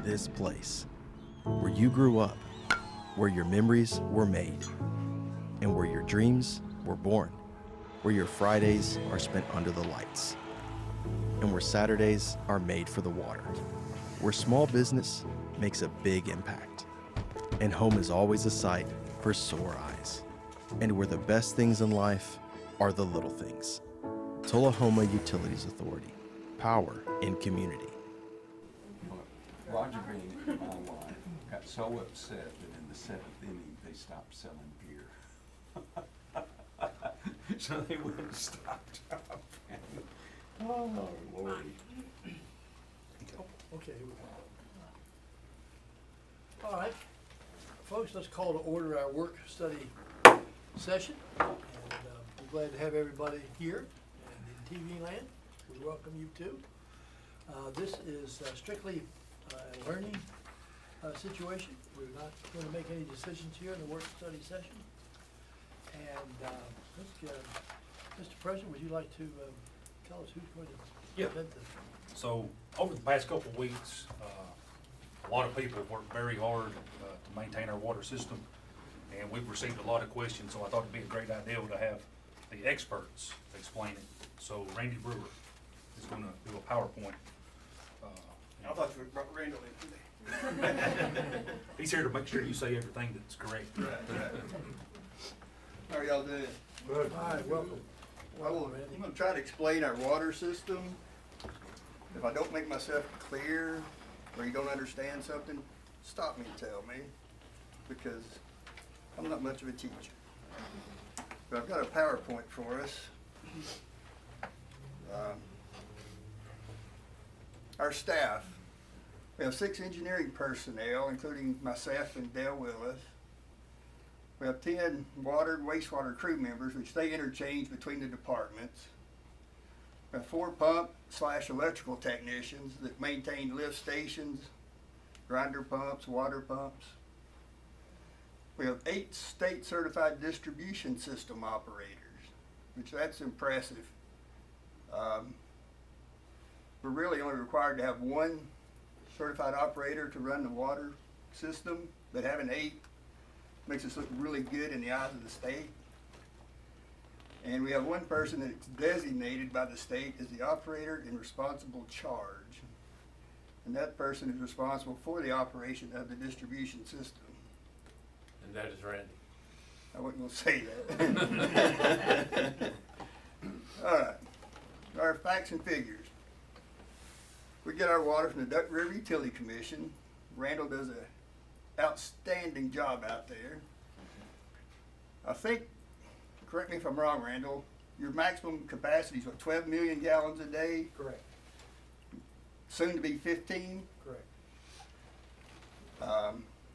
this place, where you grew up, where your memories were made, and where your dreams were born, where your Fridays are spent under the lights, and where Saturdays are made for the water, where small business makes a big impact, and home is always a sight for sore eyes, and where the best things in life are the little things. Tullahoma Utilities Authority, power in community. Roger being in my line got so upset that in the seventh inning they stopped selling beer. So they wouldn't stop talking. Oh, Lordy. Okay. All right, folks, let's call to order our work-study session. And I'm glad to have everybody here and in TV land. We welcome you too. This is strictly a learning situation. We're not going to make any decisions here in the work-study session. And Mr. President, would you like to tell us who's going to present this? So over the past couple of weeks, a lot of people have worked very hard to maintain our water system, and we've received a lot of questions, so I thought it'd be a great idea to have the experts explain it. So Randy Brewer is going to do a PowerPoint. I thought you brought Randall in today. He's here to make sure you say everything that's correct. Right. How are y'all doing? Good. All right, welcome. I'm going to try to explain our water system. If I don't make myself clear or you don't understand something, stop me and tell me, because I'm not much of a teacher. But I've got a PowerPoint for us. Our staff, we have 6 engineering personnel, including myself and Dale Willis. We have 10 water and wastewater crew members, which they interchange between the departments. We have 4 pump/electrical technicians that maintain lift stations, grinder pumps, water pumps. We have 8 state certified distribution system operators, which that's impressive. We're really only required to have 1 certified operator to run the water system, but having 8 makes us look really good in the eyes of the state. And we have 1 person that's designated by the state as the operator in responsible charge. And that person is responsible for the operation of the distribution system. And that is Randy. I wasn't going to say that. All right, our facts and figures. We get our water from the Duck River Utility Commission. Randall does an outstanding job out there. I think, correct me if I'm wrong, Randall, your maximum capacity is what, 12 million gallons a day? Correct. Soon to be 15? Correct.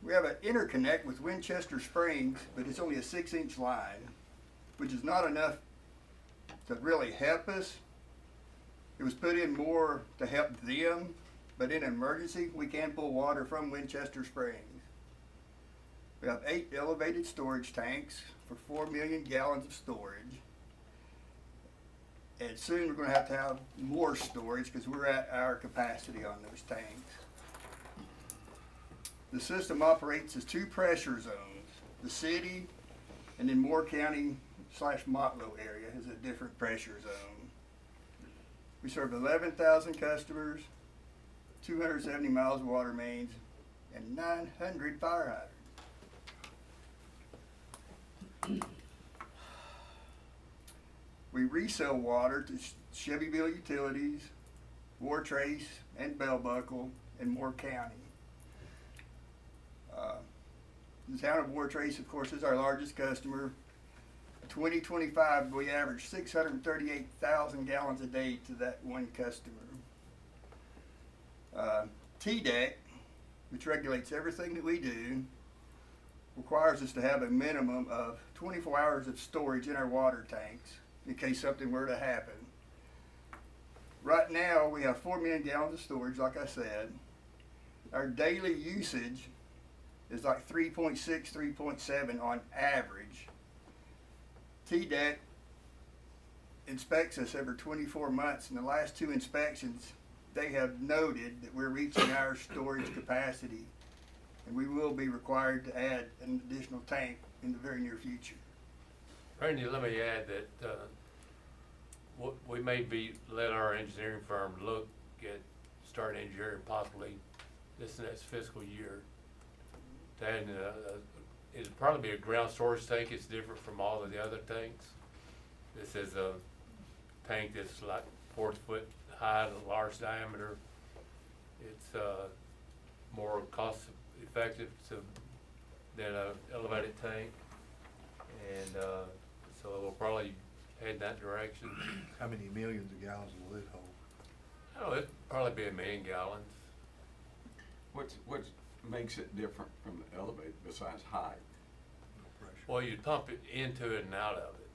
We have an interconnect with Winchester Springs, but it's only a 6-inch line, which is not enough to really help us. It was put in more to help them, but in an emergency, we can pull water from Winchester Springs. We have 8 elevated storage tanks for 4 million gallons of storage. And soon we're going to have more storage because we're at our capacity on those tanks. The system operates as 2 pressure zones. The city and then Moore County/Motlow area is a different pressure zone. We serve 11,000 customers, 270 miles of water mains, and 900 fire hydrants. We resell water to Chevyville Utilities, Wartrace, and Bell Buckle in Moore County. The town of Wartrace, of course, is our largest customer. 2025, we averaged 638,000 gallons a day to that 1 customer. TDEC, which regulates everything that we do, requires us to have a minimum of 24 hours of storage in our water tanks in case something were to happen. Right now, we have 4 million gallons of storage, like I said. Our daily usage is like 3.6, 3.7 on average. TDEC inspects us every 24 months, and the last 2 inspections, they have noted that we're reaching our storage capacity, and we will be required to add an additional tank in the very near future. Randy, let me add that, we may let our engineering firm look at starting engineering possibly this next fiscal year. To add, it'd probably be a ground storage tank. It's different from all of the other tanks. This is a tank that's like 4 foot high and large diameter. It's more cost effective than a elevated tank, and so we'll probably head in that direction. How many millions of gallons will it hold? Oh, it'd probably be 1 million gallons. What makes it different from the elevator besides height? No pressure. Well, you pump it into it and out of it.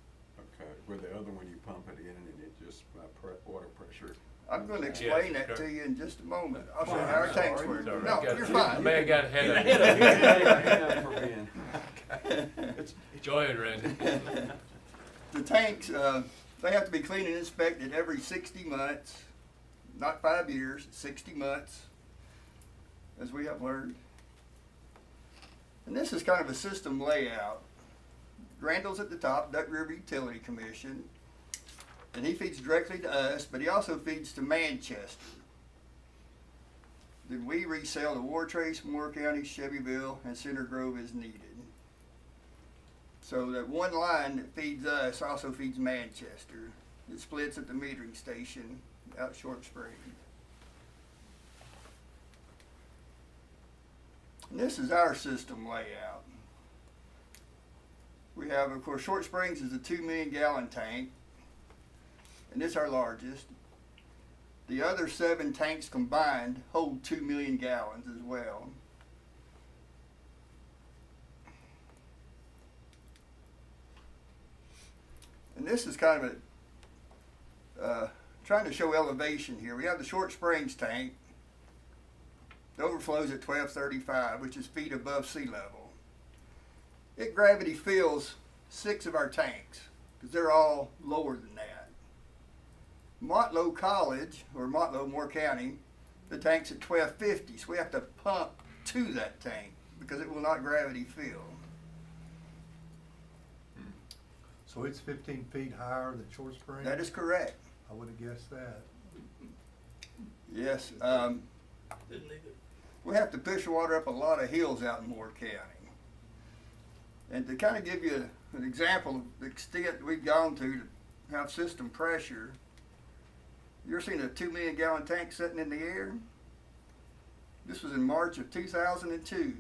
Okay, with the other one you pump it in and it just by water pressure. I'm gonna Yes, explain that sure. to you in just a moment. I'll show you Fine, how our I'm tanks sorry. work. Sorry, No, got- you're I fine. may have got ahead of For Go ahead, Randy. The tanks, they have to be cleaned and inspected every 60 months, not 5 years, 60 months, as we have learned. And this is kind of a system layout. Randall's at the top, Duck River Utility Commission, and he feeds directly to us, but he also feeds to Manchester. Then we resell to Wartrace, Moore County, Chevyville, and Center Grove as needed. So that one line that feeds us also feeds Manchester. It splits at the metering station out Short Springs. And this is our system layout. We have, of course, Short Springs is a 2 million gallon tank, and it's our largest. The other 7 tanks combined hold 2 million gallons as well. And this is kind of trying to show elevation here. We have the Short Springs tank. The overflow's at 1235, which is feet above sea level. It gravity fills 6 of our tanks, because they're all lower than that. Motlow College, or Motlow, Moore County, the tank's at 1250, so we have to pump to that tank, because it will not gravity fill. So it's 15 feet higher than Short Springs? That is correct. I would have guessed that. Yes. Didn't either. We have to push water up a lot of hills out in Moore County. And to kind of give you an example of the extent we've gone to have system pressure, you're seeing a 2 million gallon tank sitting in the air. This was in March of 2002.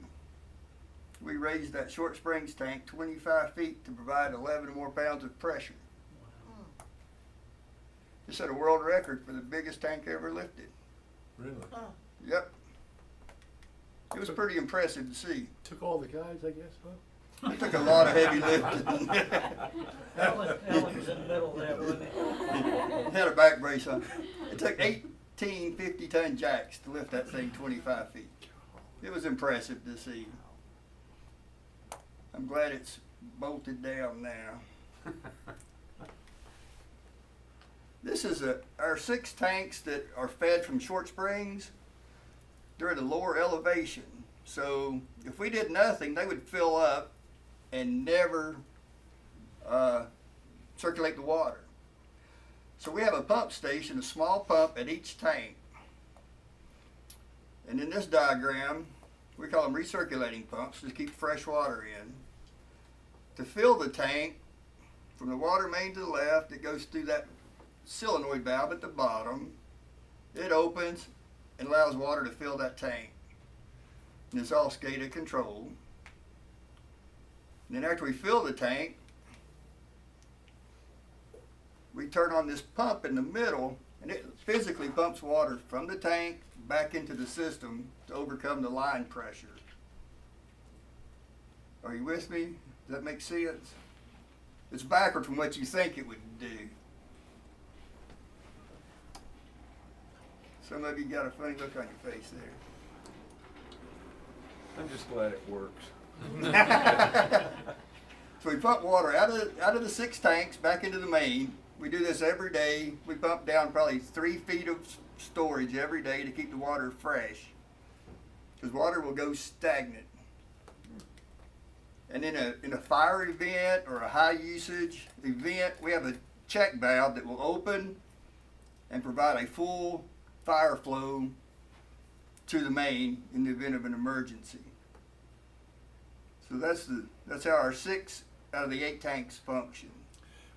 We raised that Short Springs tank 25 feet to provide 11 more pounds of pressure. It set a world record for the biggest tank ever lifted. Really? Yep. It was pretty impressive to see. Took all the guys, I guess, huh? It took a lot of heavy lifting. Alan was in the middle of that, wasn't he? Had a back brace on. It took 18 50-ton jacks to lift that thing 25 feet. It was impressive to see. I'm glad it's bolted down now. This is our 6 tanks that are fed from Short Springs. They're at a lower elevation. So if we did nothing, they would fill up and never circulate the water. So we have a pump station, a small pump at each tank. And in this diagram, we call them recirculating pumps to keep fresh water in. To fill the tank, from the water main to the left, it goes through that solenoid valve at the bottom. It opens and allows water to fill that tank. And it's all SCADA controlled. And then after we fill the tank, we turn on this pump in the middle, and it physically pumps water from the tank back into the system to overcome the line pressure. Are you with me? Does that make sense? It's backward from what you think it would do. Some of you got a funny look on your face there. I'm just glad it works. So we pump water out of the 6 tanks back into the main. we do this every day. We pump down probably 3 feet of storage every day to keep the water fresh. Because water will go stagnant. And in a fire event or a high usage event, we have a check valve that will open and provide a full fire flow to the main in the event of an emergency. So that's how our 6 out of the 8 tanks function.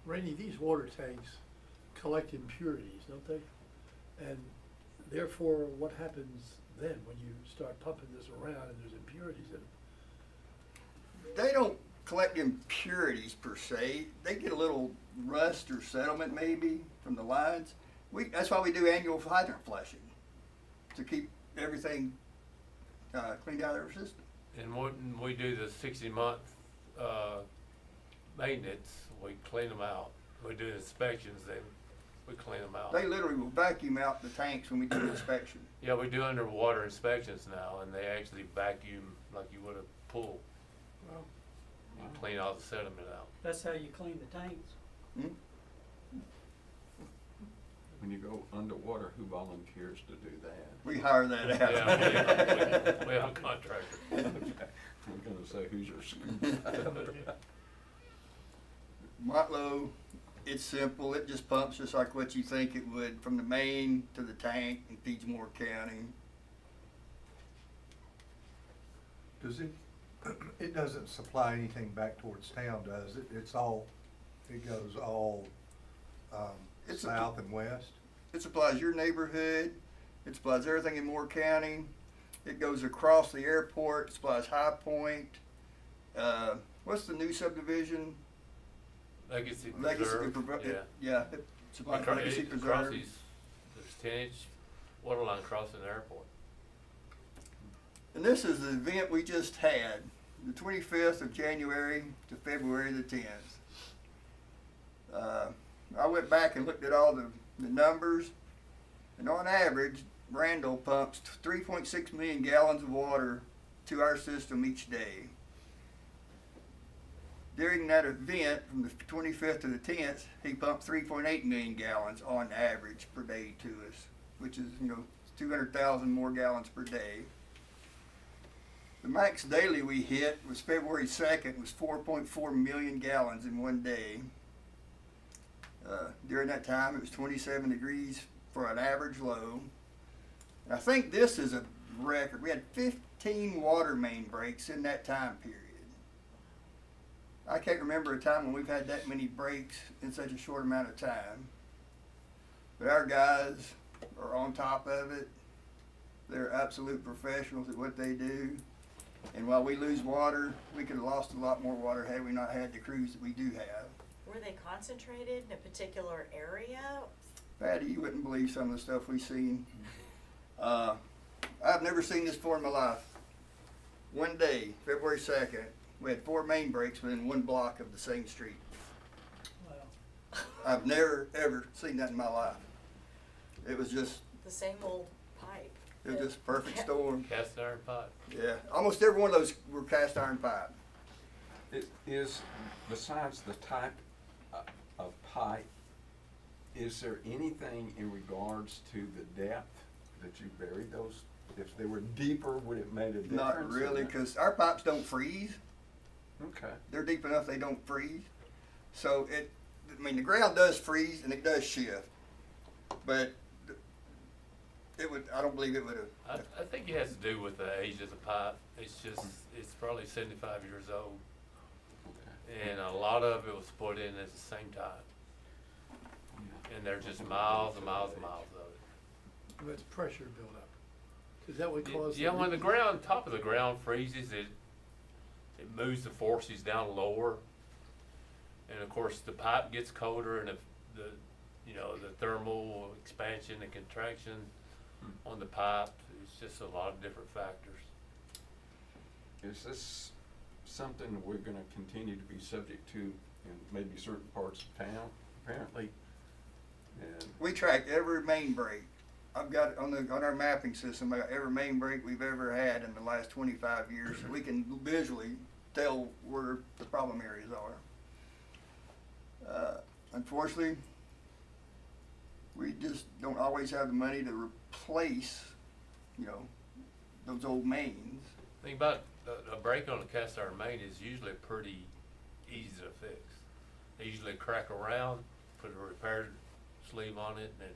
Randy, these water tanks collect impurities, don't they? And therefore, what happens then when you start pumping this around and there's impurities in it? They don't collect impurities per se. They get a little rust or settlement maybe from the lines. That's why we do annual hydrant flushing, to keep everything cleaned out of our system. And when we do the 60-month maintenance, we clean them out. We do inspections, then we clean them out. They literally will vacuum out the tanks when we do the inspection. Yeah, we do underwater inspections now, and they actually vacuum like you would a pool. Well, You clean all the sediment out. That's how you clean the tanks. Hmm? When you go underwater, who volunteers to do that? We hire that out. Yeah, we have a contractor. I'm gonna say, who's your scuba? Motlow, it's simple. It just pumps just like what you think it would from the main to the tank and feeds Moore County. Does it doesn't supply anything back towards town, does it? It goes all It's a- south and west? It supplies your neighborhood. It supplies everything in Moore County. It goes across the airport. It supplies High Point. What's the new subdivision? Legacy Legacy. Preserve, Yeah, it supplies Acro- Legacy it Preserve. crosses, there's 10-inch water line crossing the airport. And this is the event we just had, the 25th of January to February the 10th. I went back and looked at all the numbers, and on average, Randall pumps 3.6 million gallons of water to our system each day. During that event, from the 25th to the 10th, he pumped 3.8 million gallons on average per day to us, which is, 200,000 more gallons per day. The max daily we hit was February 2nd, was 4.4 million gallons in one day. During that time, it was 27 degrees for an average low. And I think this is a record. We had 15 water main breaks in that time period. I can't remember a time when we've had that many breaks in such a short amount of time. But our guys are on top of it. They're absolute professionals at what they do. And while we lose water, we could have lost a lot more water had we not had the crews that we do have. Were they concentrated in a particular area? Patty, you wouldn't believe some of the stuff we've seen. I've never seen this before in my life. One day, February 2nd, we had 4 main breaks within 1 block of the same street. Well, I've never, ever seen that in my life. It was just, The same old pipe. it was just a perfect storm. Cast iron pipe. Yeah, almost every one of those were cast iron pipe. It is, besides the type of pipe, is there anything in regards to the depth that you buried those? If they were deeper, would it make a difference? Not really, because our pipes don't freeze. Okay. They're deep enough they don't freeze. So the ground does freeze and it does shift. But I don't believe it would have. I think it has to do with the age of the pipe. It's probably 75 years old. Okay. And a lot of it was put in at the same time. And there's just miles and miles and miles of it. That's pressure buildup. Is that what causes? Yeah, when the top of the ground freezes, it moves the forces down lower. And of course, the pipe gets colder and the thermal expansion and contraction on the pipe, it's just a lot of different factors. Is this something we're gonna continue to be subject to in maybe certain parts of town, apparently? And We track every main break. I've got it on our mapping system, I got every main break we've ever had in the last 25 years, so we can visually tell where the problem areas are. Unfortunately, We just don't always have the money to replace, you know, those old mains. Think about a break on a cast iron main is usually pretty easy to fix. They usually crack around, put a repair sleeve on it, and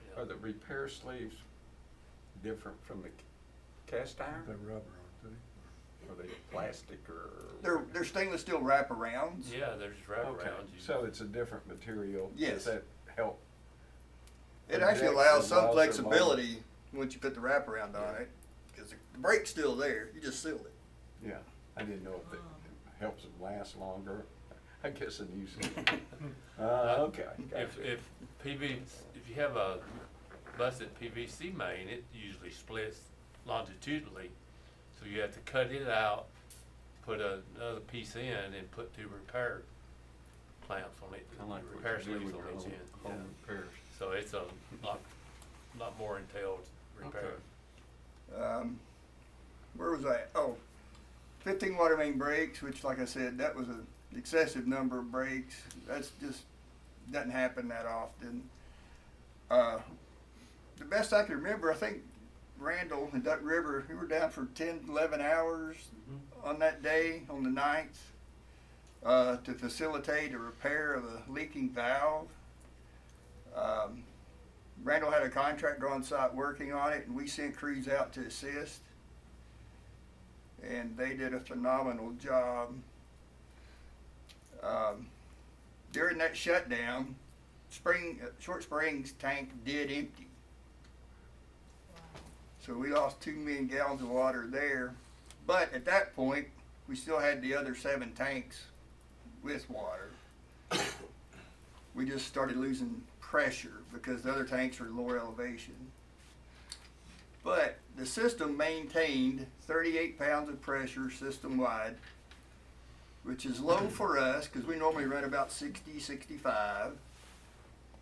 you know. Are the repair sleeves different from the cast iron? They're rubber, aren't Are they plastic or? They're stainless steel wraparounds. Yeah, there's Okay, wraparounds. so it's a different material. Yes. Does that help? It actually Projects allows the some walls are flexibility once you put the wraparound on it, because the brake's still there, you just sealed it. Yeah, I didn't know if it helps them last longer. I guess a new system. Okay. If, gotcha. if you have a busted PVC main, it usually splits longitudinally. So you have to cut it out, put another piece in, and put two repair clamps on it, Kinda like repair what you do sleeves with on your each home- end. home Yeah. repairs. So it's a lot more entailed repair. Okay. Where was I? Oh, 15 water main breaks, which like I said, that was an excessive number of breaks. That's just, doesn't happen that often. The best I can remember, I think Randall and Duck River, we were down for 10, 11 hours on that day, on the 9th, to facilitate a repair of a leaking valve. Randall had a contractor on site working on it, and we sent crews out to assist. And they did a phenomenal job. During that shutdown, Short Springs tank did empty. So we lost 2 million gallons of water there. But at that point, we still had the other 7 tanks with water. We just started losing pressure because the other tanks are lower elevation. But the system maintained 38 pounds of pressure system-wide, which is low for us because we normally run about 60, 65.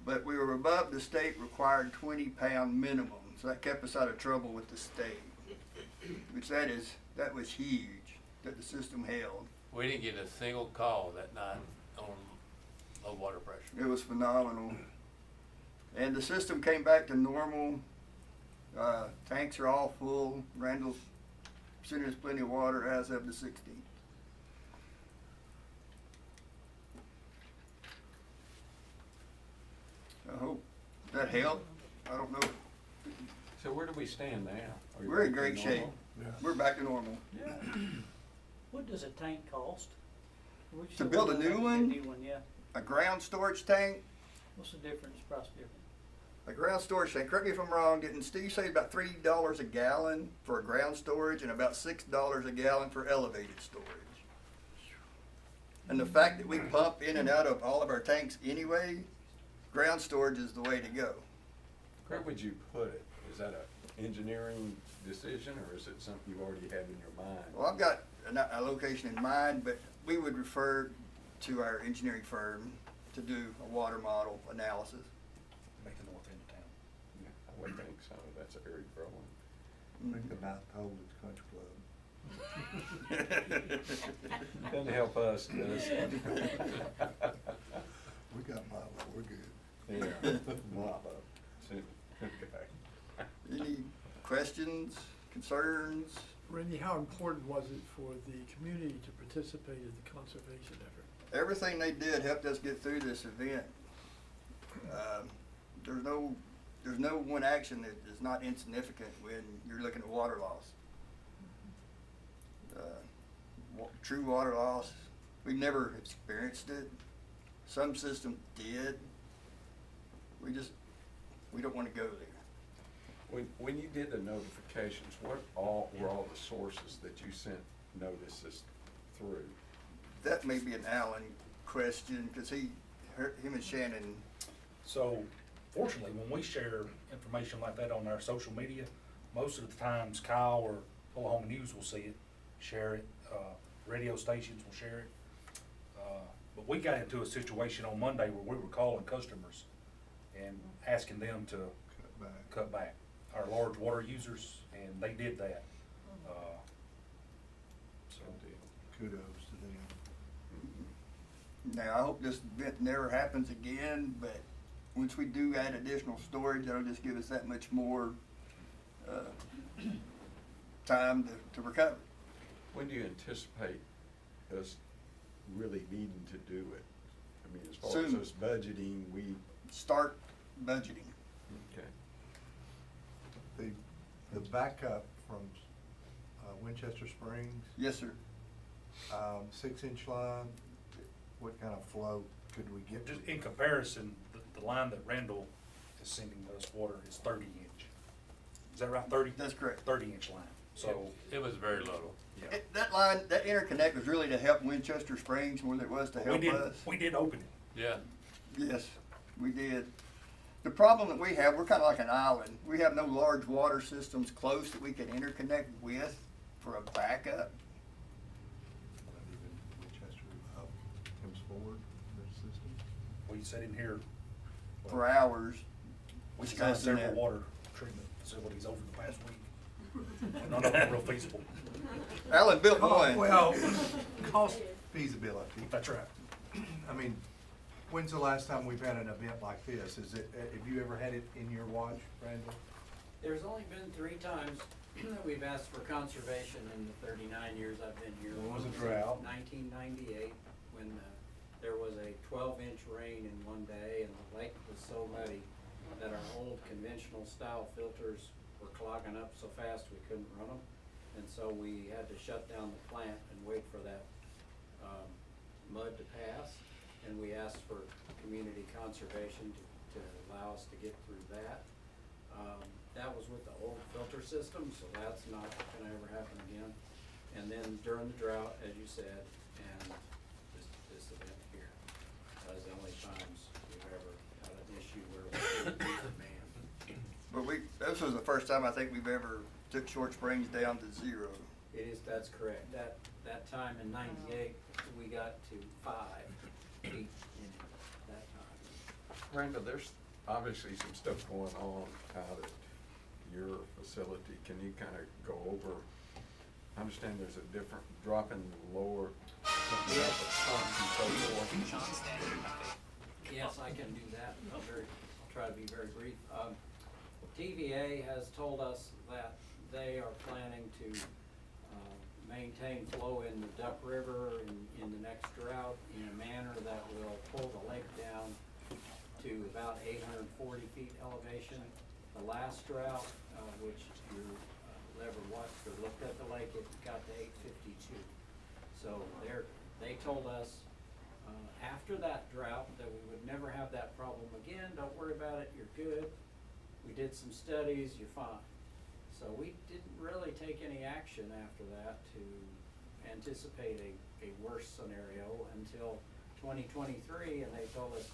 But we were above the state required 20-pound minimum, so that kept us out of trouble with the state, which that was huge that the system held. We didn't get a single call that night on low water pressure. It was phenomenal. And the system came back to normal. Tanks are all full. Randall's sending us plenty of water as of the 16th. I hope that helped. I don't know. So where do we stand now? Are you We're in back to great shape. normal? We're back to normal. Yeah. What does a tank cost? We To still build a waiting new on one? New one, yeah. A ground storage tank, What's the difference, price difference? a ground storage tank, correct me if I'm wrong, didn't Steve say about $3 a gallon for a ground storage and about $6 a gallon for elevated storage? And the fact that we pump in and out of all of our tanks anyway, ground storage is the way to go. Where would you put it? Is that an engineering decision or is it something you've already had in your mind? Well, I've got a location in mind, but we would refer to our engineering firm to do a water model analysis. Make the north end of town. Yeah, I would think so. That's area growing. I think the ninth hole is Country Club. Doesn't help us, does it? We got Milo, we're good. Yeah, Milo. Okay. Any questions, concerns? Randy, how important was it for the community to participate in the conservation effort? Everything they did helped us get through this event. There's no one action that is not insignificant when you're looking at water loss. True water loss, we've never experienced it. Some systems did. We don't want to go there. When you did the notifications, what all were all the sources that you sent notices through? That may be an Alan question, because him and Shannon, So fortunately, when we share information like that on our social media, most of the times Kyle or Tullahoma News will see it, share it, radio stations will share it. But we got into a situation on Monday where we were calling customers and asking them to Cut back. cut back, our large water users, and they did that. So, Kudos to them. now I hope this event never happens again, but once we do add additional storage, that'll just give us that much more, time to recover. When do you anticipate us really needing to do it? I mean, as far as Soon. us budgeting, Start budgeting. okay. The backup from Winchester Springs, Yes, sir. 6-inch line, what kind of flow could we get? Just in comparison, the line that Randall is sending us water is 30-inch. Is that right, 30? That's correct. 30-inch line, so, It was very little. yeah. That line, that interconnect was really to help Winchester Springs more than it was to help us. We did open it. Yeah, Yes, we did. The problem that we have, we're kind of like an island. We have no large water systems close that we can interconnect with for a backup. Not even Winchester comes forward, their system. We sat in here. For hours. We discussing designed several that. water treatment facilities over the past week. None of them real feasible. Alan built one. Well, cost feasibility. That's right. I mean, when's the last time we've had an event like this? Is it, have you ever had it in your watch, Randall? There's only been 3 times that we've asked for conservation in the 39 years I've been here. One was a in drought. 1998, when there was a 12-inch rain in one day, and the lake was so muddy that our old conventional style filters were clogging up so fast we couldn't run them. And so we had to shut down the plant and wait for that mud to pass. And we asked for community conservation to allow us to get through that. That was with the old filter system, so that's not gonna ever happen again. And then during the drought, as you said, and this event here, that was the only times we've ever had an issue where we couldn't use the man. But this was the first time I think we've ever took Short Springs down to 0. That's correct. That time in '98, we got to 5 feet in that time. Randall, there's obviously some stuff going on out at your facility. Can you kind of go over, I understand there's a different drop in the lower, something about the pumps and so forth. Yes, I can do that. I'll try to be very brief. TVA has told us that they are planning to maintain flow in the Duck River in the next drought in a manner that will pull the lake down to about 840 feet elevation. The last drought, which you ever watched or looked at the lake, it got to 852. So they told us after that drought that we would never have that problem again. Don't worry about it, you're good. We did some studies, you're fine. So we didn't really take any action after that to anticipate a worse scenario until 2023, and they told us,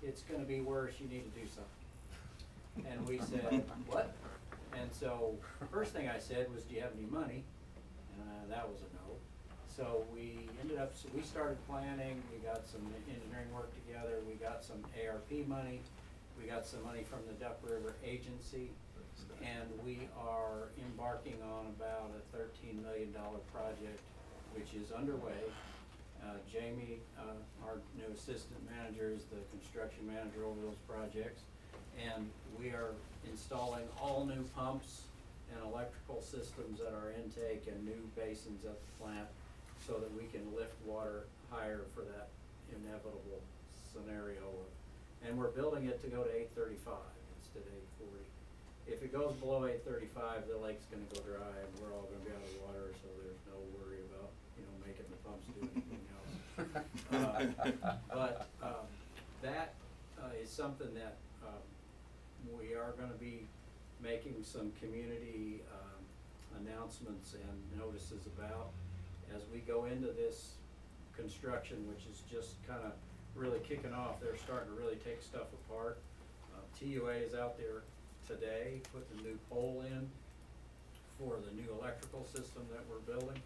it's gonna be worse, you need to do something. And we said, what? And so, first thing I said was, do you have any money? And that was a no. So we started planning, we got some engineering work together, we got some ARP money, we got some money from the Duck River Agency, and we are embarking on about a $13 million project, which is underway. Jamie, our new assistant manager, is the construction manager over those projects. And we are installing all new pumps and electrical systems at our intake and new basins at the plant so that we can lift water higher for that inevitable scenario. And we're building it to go to 835 instead of 840. If it goes below 835, the lake's gonna go dry and we're all gonna be out of water, so there's no worry about, making the pumps do anything else. But that is something that we are gonna be making some community announcements and notices about as we go into this construction, which is just kinda really kicking off. They're starting to really take stuff apart. TUA is out there today, putting a new pole in for the new electrical system that we're building.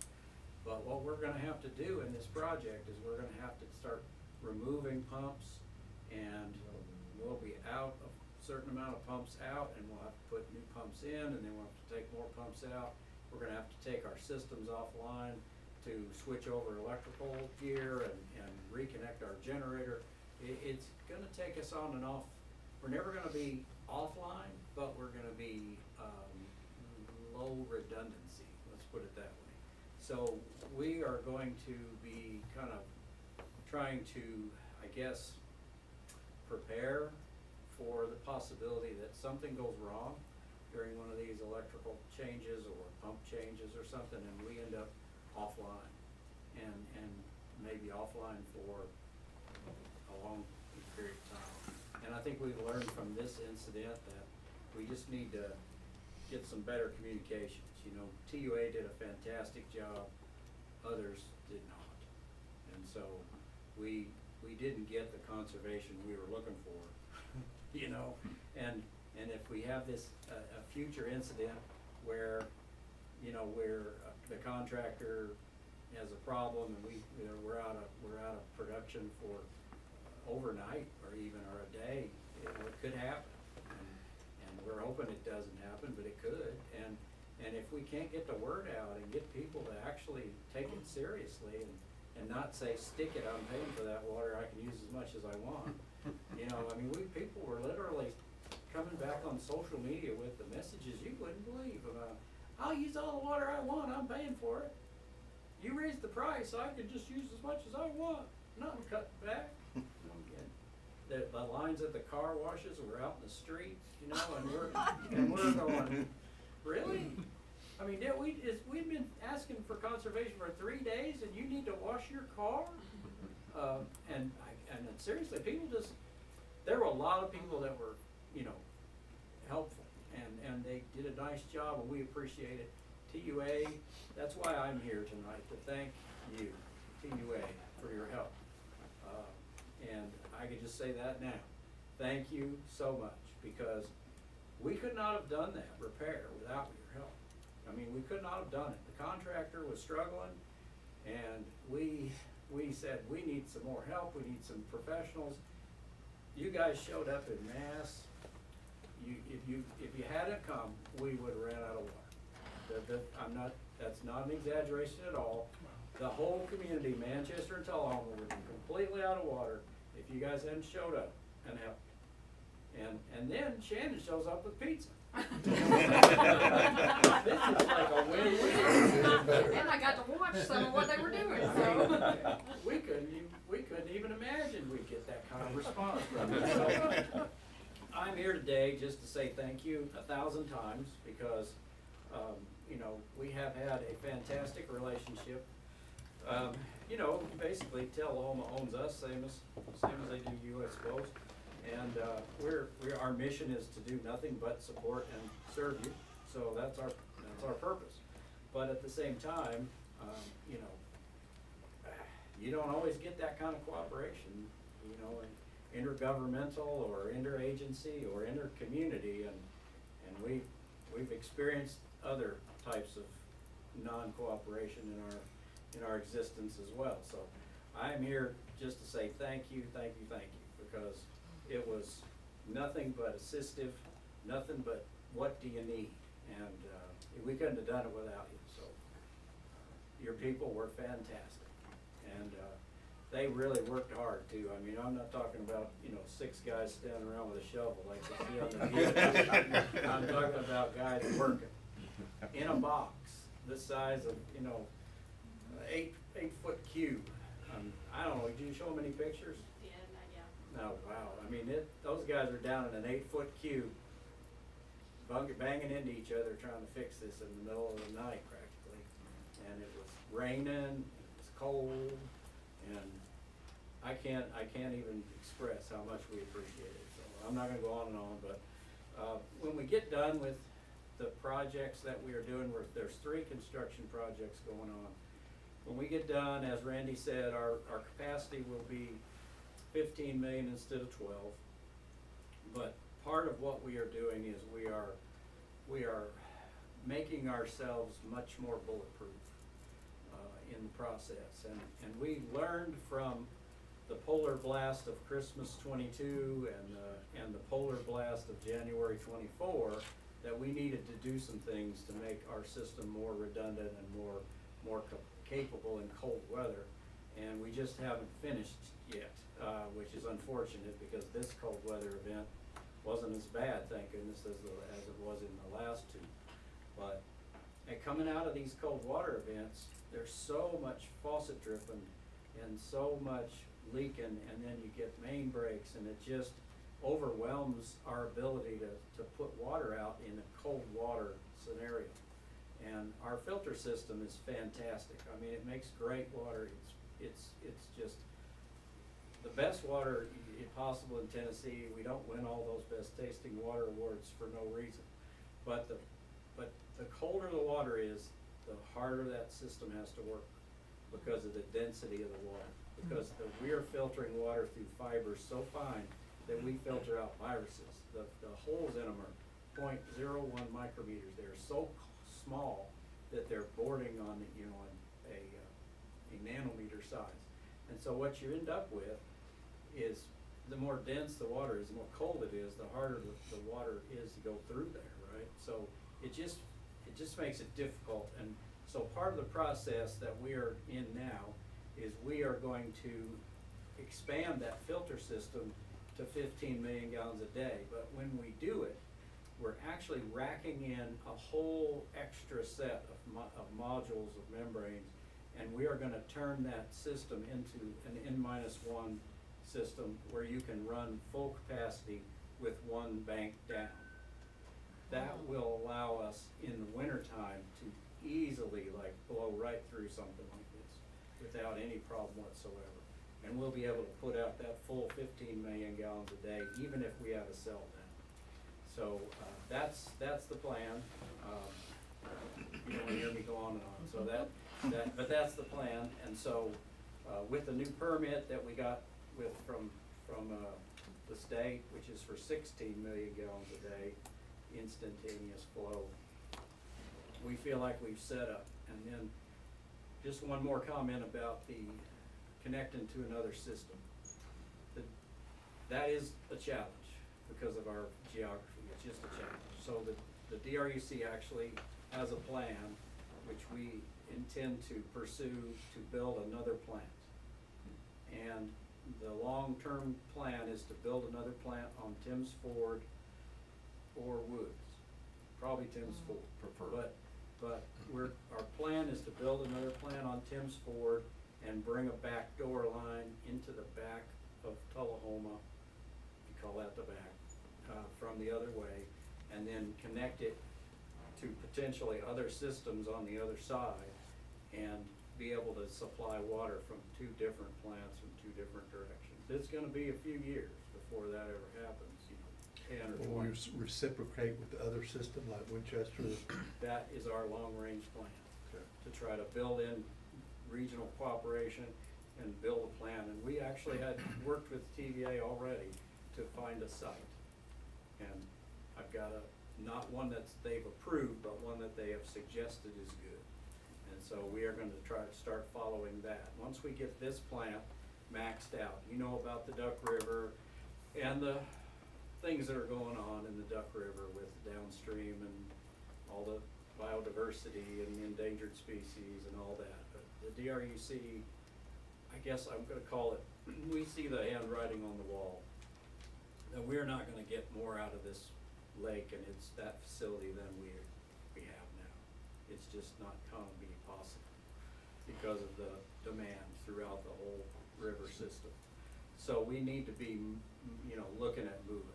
But what we're gonna have to do in this project is we're gonna have to start removing pumps, and we'll be out a certain amount of pumps out, and we'll have to put new pumps in, and then we'll have to take more pumps out. We're gonna have to take our systems offline to switch over electrical gear and reconnect our generator. It's gonna take us on and off we're never gonna be offline, but we're gonna be, low redundancy, let's put it that way. So we are going to be kind of trying to, I guess, prepare for the possibility that something goes wrong during one of these electrical changes or pump changes or something, and we end up offline, and maybe offline for a long period of time. And I think we've learned from this incident that we just need to get some better communications. You know, TUA did a fantastic job, others did not. And so we didn't get the conservation we were looking for, you know? And if we have this, a future incident where, you know, where the contractor has a problem and we're out of production for overnight or even, or a day, you know, it could happen. And we're hoping it doesn't happen, but it could. And if we can't get the word out and get people to actually take it seriously and not say, stick it, I'm paying for that water, I can use as much as I want. You know, I mean, people were literally coming back on social media with the messages you wouldn't believe about, I'll use all the water I want, I'm paying for it. You raise the price, I can just use as much as I want, nothing cut back. The lines at the car washes were out in the streets, you know, and we're going, really? I mean, we've been asking for conservation for 3 days and you need to wash your car? And seriously, people just, there were a lot of people that were, you know, helpful, and they did a nice job, and we appreciate it. TUA, that's why I'm here tonight, to thank you, TUA, for your help. And I could just say that now. Thank you so much, because we could not have done that repair without your help. I mean, we could not have done it. The contractor was struggling, and we said, we need some more help, we need some professionals. You guys showed up in mass. If you hadn't come, we would have ran out of water. That's not an exaggeration at all. The whole community, Manchester and Tullahoma, would be completely out of water if you guys hadn't showed up and helped. And then Shannon shows up with pizza. This is like a win-win. And I got to watch some of what they were doing, so. We couldn't even imagine we'd get that kind of response from you. So, I'm here today just to say thank you 1,000 times, because, you know, we have had a fantastic relationship. You know, basically Tullahoma owns us, same as they do you, I suppose. And our mission is to do nothing but support and serve you. So that's our purpose. But at the same time, you know, you don't always get that kind of cooperation, you know, intergovernmental or interagency or intercommunity, and we've experienced other types of non-cooperation in our existence as well. So I'm here just to say thank you, because it was nothing but assistive, nothing but what do you need, and we couldn't have done it without you. So your people were fantastic, and they really worked hard too. I mean, I'm not talking about, you know, 6 guys standing around with a shovel like you see on the video. I'm talking about guys working in a box this size of, you know, 8-foot cube. I don't know, did you show them any pictures? Yeah, No, wow. I mean, those guys are down in an 8-foot cube, banging into each other trying to fix this in the middle of the night practically. And it was raining, it was cold, and I can't even express how much we appreciate it. So I'm not gonna go on and on, but when we get done with the projects that we are doing, there's 3 construction projects going on. When we get done, as Randy said, our capacity will be 15 million instead of 12. But part of what we are doing is we are making ourselves much more bulletproof in the process. And we learned from the polar blast of Christmas 22 and the polar blast of January 24 that we needed to do some things to make our system more redundant and more capable in cold weather. And we just haven't finished yet, which is unfortunate, because this cold weather event wasn't as bad, thank goodness, as it was in the last two. But, and coming out of these cold water events, there's so much faucet dripping and so much leaking, and then you get main breaks, and it just overwhelms our ability to put water out in a cold water scenario. And our filter system is fantastic. I mean, it makes great water. It's just the best water possible in Tennessee. We don't win all those best tasting water awards for no reason. But the colder the water is, the harder that system has to work because of the density of the water. Because we are filtering water through fibers so fine that we filter out viruses. The holes in them are 0.01 micrometers. They're so small that they're bordering on, you know, a nanometer size. And so what you end up with is the more dense the water is, the more cold it is, the harder the water is to go through there, right? So it just makes it difficult. And so part of the process that we are in now is we are going to expand that filter system to 15 million gallons a day. But when we do it, we're actually racking in a whole extra set of modules of membranes, and we are gonna turn that system into an N-1 system where you can run full capacity with one bank down. That will allow us in the wintertime to easily like blow right through something like this without any problem whatsoever. And we'll be able to put out that full 15 million gallons a day, even if we have a cell down. So that's the plan. You don't hear me go on and on. So but that's the plan. And so with the new permit that we got from the state, which is for 16 million gallons a day, instantaneous flow, we feel like we've set up. And then just one more comment about the connecting to another system. That is a challenge because of our geography. It's just a challenge. So the DRUC actually has a plan which we intend to pursue to build another plant. And the long-term plan is to build another plant on Timms Ford or Woods, probably Timms Ford. Prefer. But our plan is to build another plant on Timms Ford and bring a backdoor line into the back of Tullahoma, if you call that the back, from the other way, and then connect it to potentially other systems on the other side, and be able to supply water from two different plants from two different directions. It's gonna be a few years before that ever happens, you know, 10 or 20. Will we reciprocate with the other system like Winchester? That is our long-range plan, Okay. to try to build in regional cooperation and build a plan. And we actually had worked with TVA already to find a site. And I've got not one that they've approved, but one that they have suggested is good. And so we are gonna try to start following that. Once we get this plant maxed out, you know about the Duck River and the things that are going on in the Duck River with downstream and all the biodiversity and endangered species and all that. But the DRUC, I guess I'm gonna call it, we see the handwriting on the wall, that we're not gonna get more out of this lake and it's that facility than we have now. It's just not gonna be possible because of the demand throughout the whole river system. So we need to be, you know, looking at moving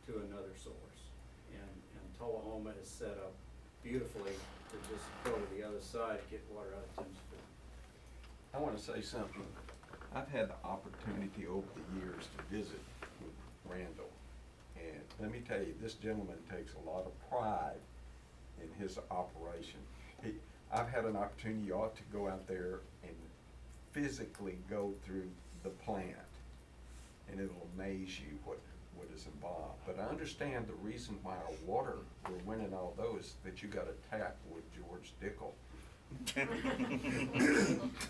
to another source. And Tullahoma is set up beautifully to just go to the other side, get water out of Timms Ford. I want to say something. I've had the opportunity over the years to visit with Randall. And let me tell you, this gentleman takes a lot of pride in his operation. I've had an opportunity, you ought to go out there and physically go through the plant. And it'll amaze you what is involved. But I understand the reason why our water, we're winning all those, that you got a tap with George Dickel.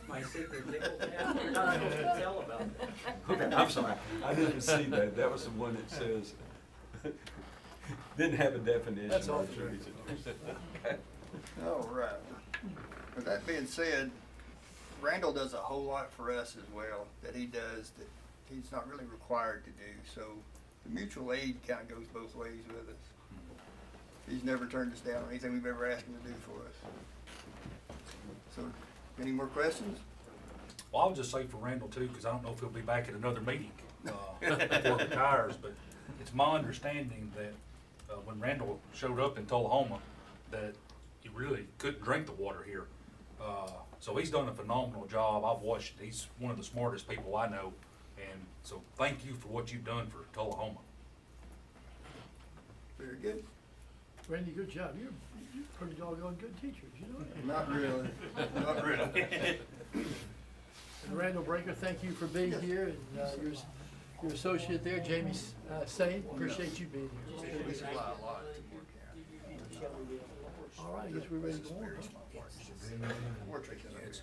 My secret nickel tap, you're not supposed to tell about that. Okay, I'm sorry, I didn't see that. That was the one that says, didn't have a definition. That's all or for a sure. reason. Okay. All right. With that being said, Randall does a whole lot for us as well that he does that he's not really required to do. So the mutual aid kinda goes both ways with us. He's never turned us down on anything we've ever asked him to do for us. So, any more questions? Well, I'll just say for Randall too, because I don't know if he'll be back at another meeting before he retires, but it's my understanding that when Randall showed up in Tullahoma, that he really couldn't drink the water here. So he's done a phenomenal job. I've watched, he's one of the smartest people I know, and so thank you for what you've done for Tullahoma. Very good. Randy, good job. You're pretty doggone good teachers, you know that? Not really, not really. And Randall Breaker, thank you for being here, and your associate there, Jamie Sane, appreciate you being here. We supply a lot to Moore County. All right, I guess we're ready to go on. huh? We're taking it.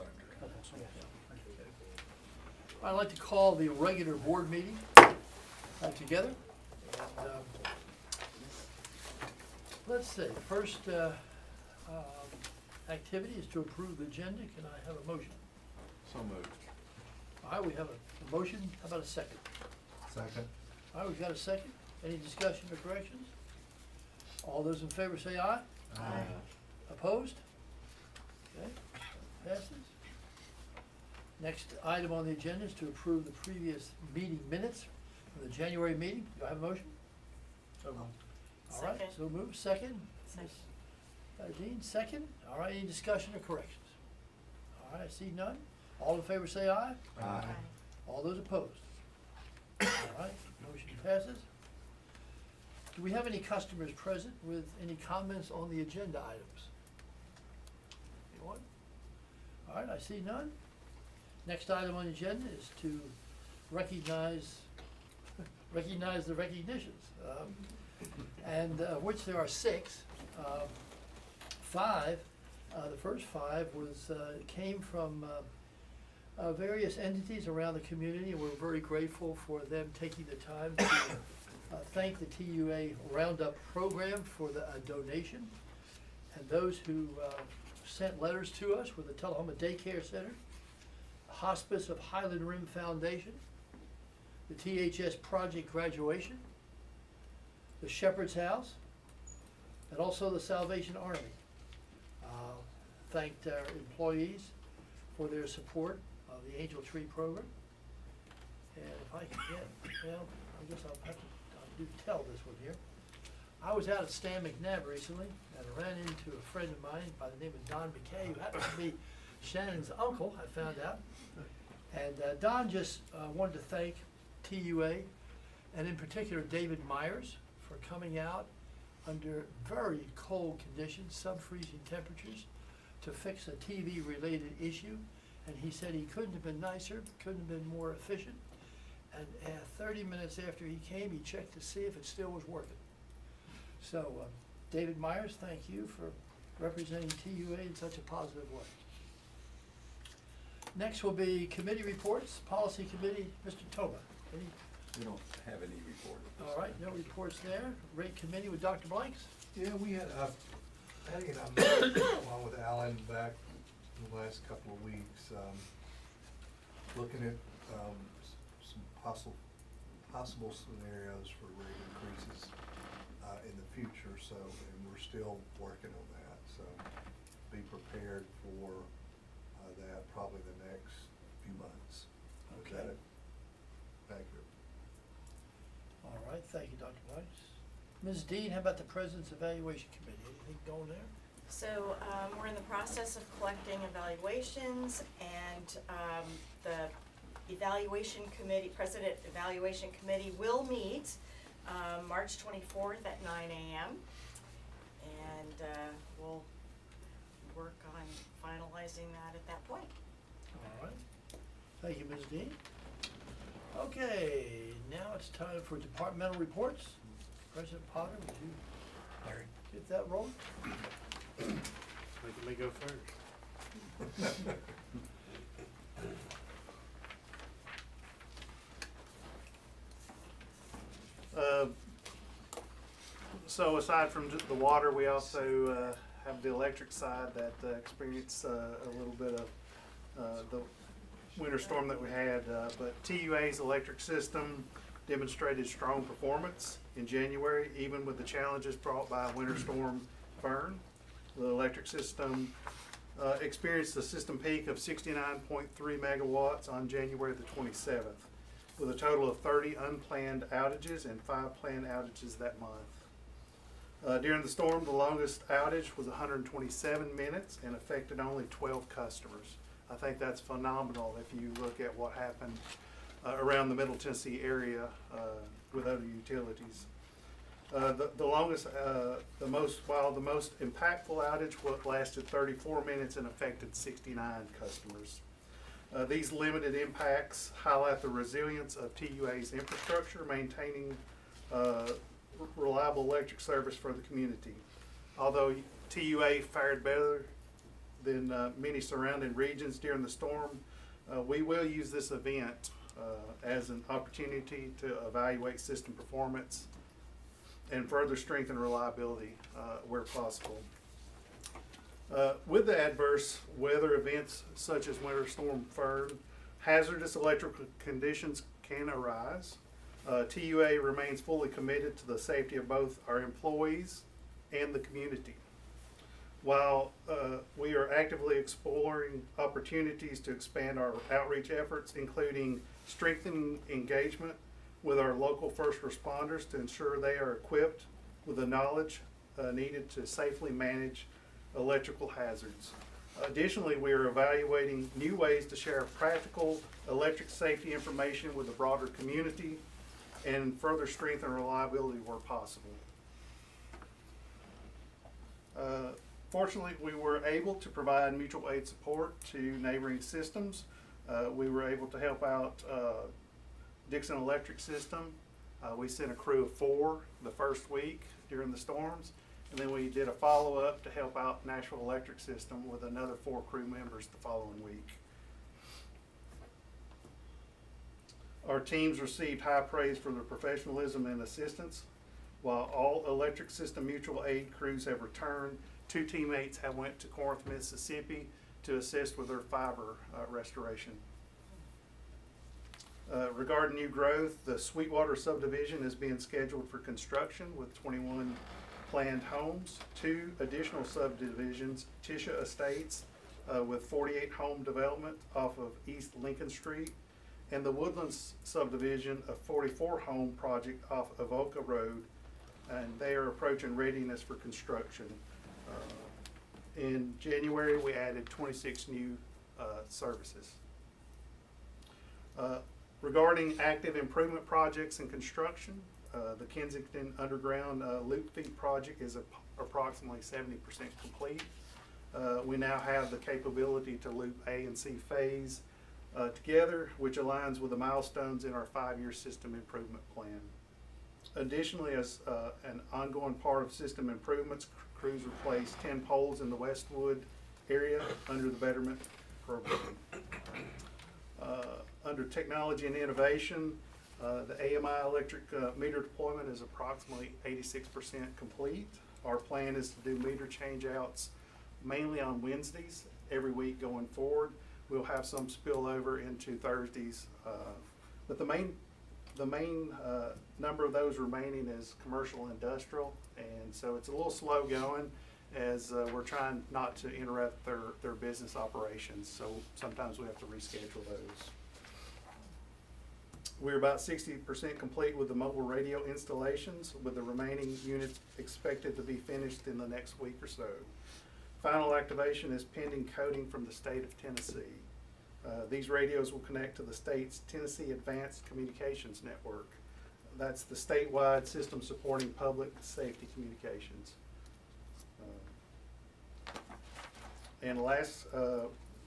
I'd like to call the regular board meeting together. And, let's see, first activity is to approve the agenda. Can I have a motion? So moved. All right, we have a motion. How about a second? Second. All right, we've got a second. Any discussion or corrections? All those in favor say aye. Aye. Opposed? Okay, passes. Next item on the agenda is to approve the previous meeting minutes from the January meeting. Do I have a motion? So All right, Second. so move, second. Second. Ms. Jean, second. All right, any discussion or corrections? All right, I see none. All in favor say aye. Aye. All those opposed? All right, motion passes. Do we have any customers present with any comments on the agenda items? Anyone? All right, I see none. Next item on the agenda is to recognize the recognitions, and which there are 6. 5, the first 5 came from various entities around the community, and we're very grateful for them taking the time to thank the TUA Roundup program for the donation, and those who sent letters to us were the Tullahoma Daycare Center, the Hospice of Highland Rim Foundation, the THS Project Graduation, the Shepherd's House, and also the Salvation Army. Thanked our employees for their support of the Angel Tree program. And if I can get, well, I guess I'll have to tell this one here. I was out at Stan McNabb recently, and I ran into a friend of mine by the name of Don McKay, who happens to be Shannon's uncle, I found out. And Don just wanted to thank TUA, and in particular David Myers, for coming out under very cold conditions, sub-freezing temperatures, to fix a TV-related issue. And he said he couldn't have been nicer, couldn't have been more efficient. And 30 minutes after he came, he checked to see if it still was working. So, David Myers, thank you for representing TUA in such a positive way. Next will be committee reports. Policy Committee, Mr. Toma. We don't have any report. All right, no reports there. Rate Committee with Dr. Blanks. Yeah, we had, Patty and I met along with Alan back in the last couple of weeks, looking at some possible scenarios for rate increases in the future. So, and we're still working on that. So, be prepared for that probably the next few months. Okay. Is that accurate? All right, thank you, Dr. Blanks. Ms. Dean, how about the President's Evaluation Committee? Anything going there? So, we're in the process of collecting evaluations, and the evaluation committee, President Evaluation Committee will meet March 24th at 9 a.m. And we'll work on finalizing that at that point. All right. Thank you, Ms. Dean. Okay, now it's time for departmental reports. President Potter, would you get that rolling? Making me go first. So aside from just the water, we also have the electric side that experienced a little bit of the winter storm that we had. But TUA's electric system demonstrated strong performance in January, even with the challenges brought by Winter Storm Fern. The electric system experienced a system peak of 69.3 megawatts on January the 27th, with a total of 30 unplanned outages and 5 planned outages that month. During the storm, the longest outage was 127 minutes and affected only 12 customers. I think that's phenomenal if you look at what happened around the Middle Tennessee area with other utilities. The most impactful outage lasted 34 minutes and affected 69 customers. These limited impacts highlight the resilience of TUA's infrastructure, maintaining reliable electric service for the community. Although TUA fared better than many surrounding regions during the storm, we will use this event as an opportunity to evaluate system performance and further strengthen reliability where possible. With the adverse weather events such as Winter Storm Fern, hazardous electrical conditions can arise. TUA remains fully committed to the safety of both our employees and the community. While we are actively exploring opportunities to expand our outreach efforts, including strengthening engagement with our local first responders to ensure they are equipped with the knowledge needed to safely manage electrical hazards. Additionally, we are evaluating new ways to share practical electric safety information with the broader community and further strengthen reliability where possible. Fortunately, we were able to provide mutual aid support to neighboring systems. We were able to help out Dixon Electric System. We sent a crew of 4 the first week during the storms, and then we did a follow-up to help out Nashville Electric System with another 4 crew members the following week. Our teams received high praise for their professionalism and assistance. While all electric system mutual aid crews have returned, 2 teammates have went to Corinth, Mississippi to assist with their fiber restoration. Regarding new growth, the Sweetwater subdivision is being scheduled for construction with 21 planned homes. 2 additional subdivisions, Tisha Estates with 48 home development off of East Lincoln Street, and the Woodlands subdivision, a 44 home project off of Avoca Road, and they are approaching readiness for construction. In January, we added 26 new services. Regarding active improvement projects and construction, the Kensington Underground Loop Feed project is approximately 70% complete. We now have the capability to loop A and C phase together, which aligns with the milestones in our 5-year system improvement plan. Additionally, as an ongoing part of system improvements, crews replaced 10 poles in the Westwood area under the Betterment Program. Under technology and innovation, the AMI electric meter deployment is approximately 86% complete. Our plan is to do meter changeouts mainly on Wednesdays every week going forward. We'll have some spillover into Thursdays, but the main number of those remaining is commercial and industrial, and so it's a little slow going as we're trying not to interrupt their business operations, so sometimes we have to reschedule those. We're about 60% complete with the mobile radio installations, with the remaining units expected to be finished in the next week or so. Final activation is pending coding from the state of Tennessee. These radios will connect to the state's Tennessee Advanced Communications Network. That's the statewide system supporting public safety communications. And last,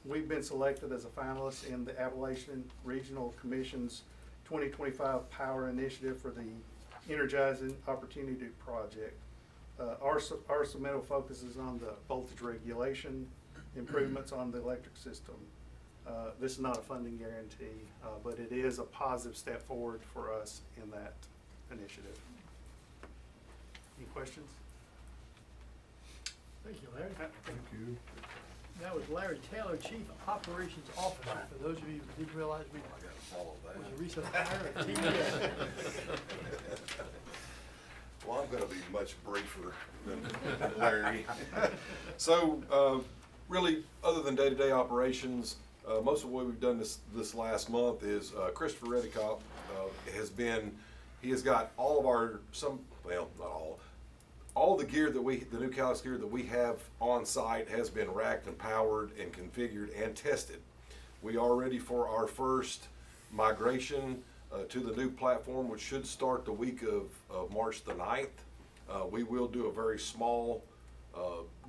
we've been selected as a finalist in the Appalachian Regional Commission's 2025 Power Initiative for the Energizing Opportunity Project. Our submittal focuses on the voltage regulation, improvements on the electric system. This is not a funding guarantee, but it is a positive step forward for us in that initiative. Any questions? Thank you, Larry. Thank you. That was Larry Taylor, Chief Operations Officer. For those of you who didn't realize, we was a recent hire at TVA. Well, I'm gonna be much briefer than Larry. So, really, other than day-to-day operations, most of what we've done this last month is, Christopher Redicott, he has got all of our, not all the gear that the new Calix gear that we have on site has been racked and powered and configured and tested. We are ready for our first migration to the new platform, which should start the week of March the 9th. We will do a very small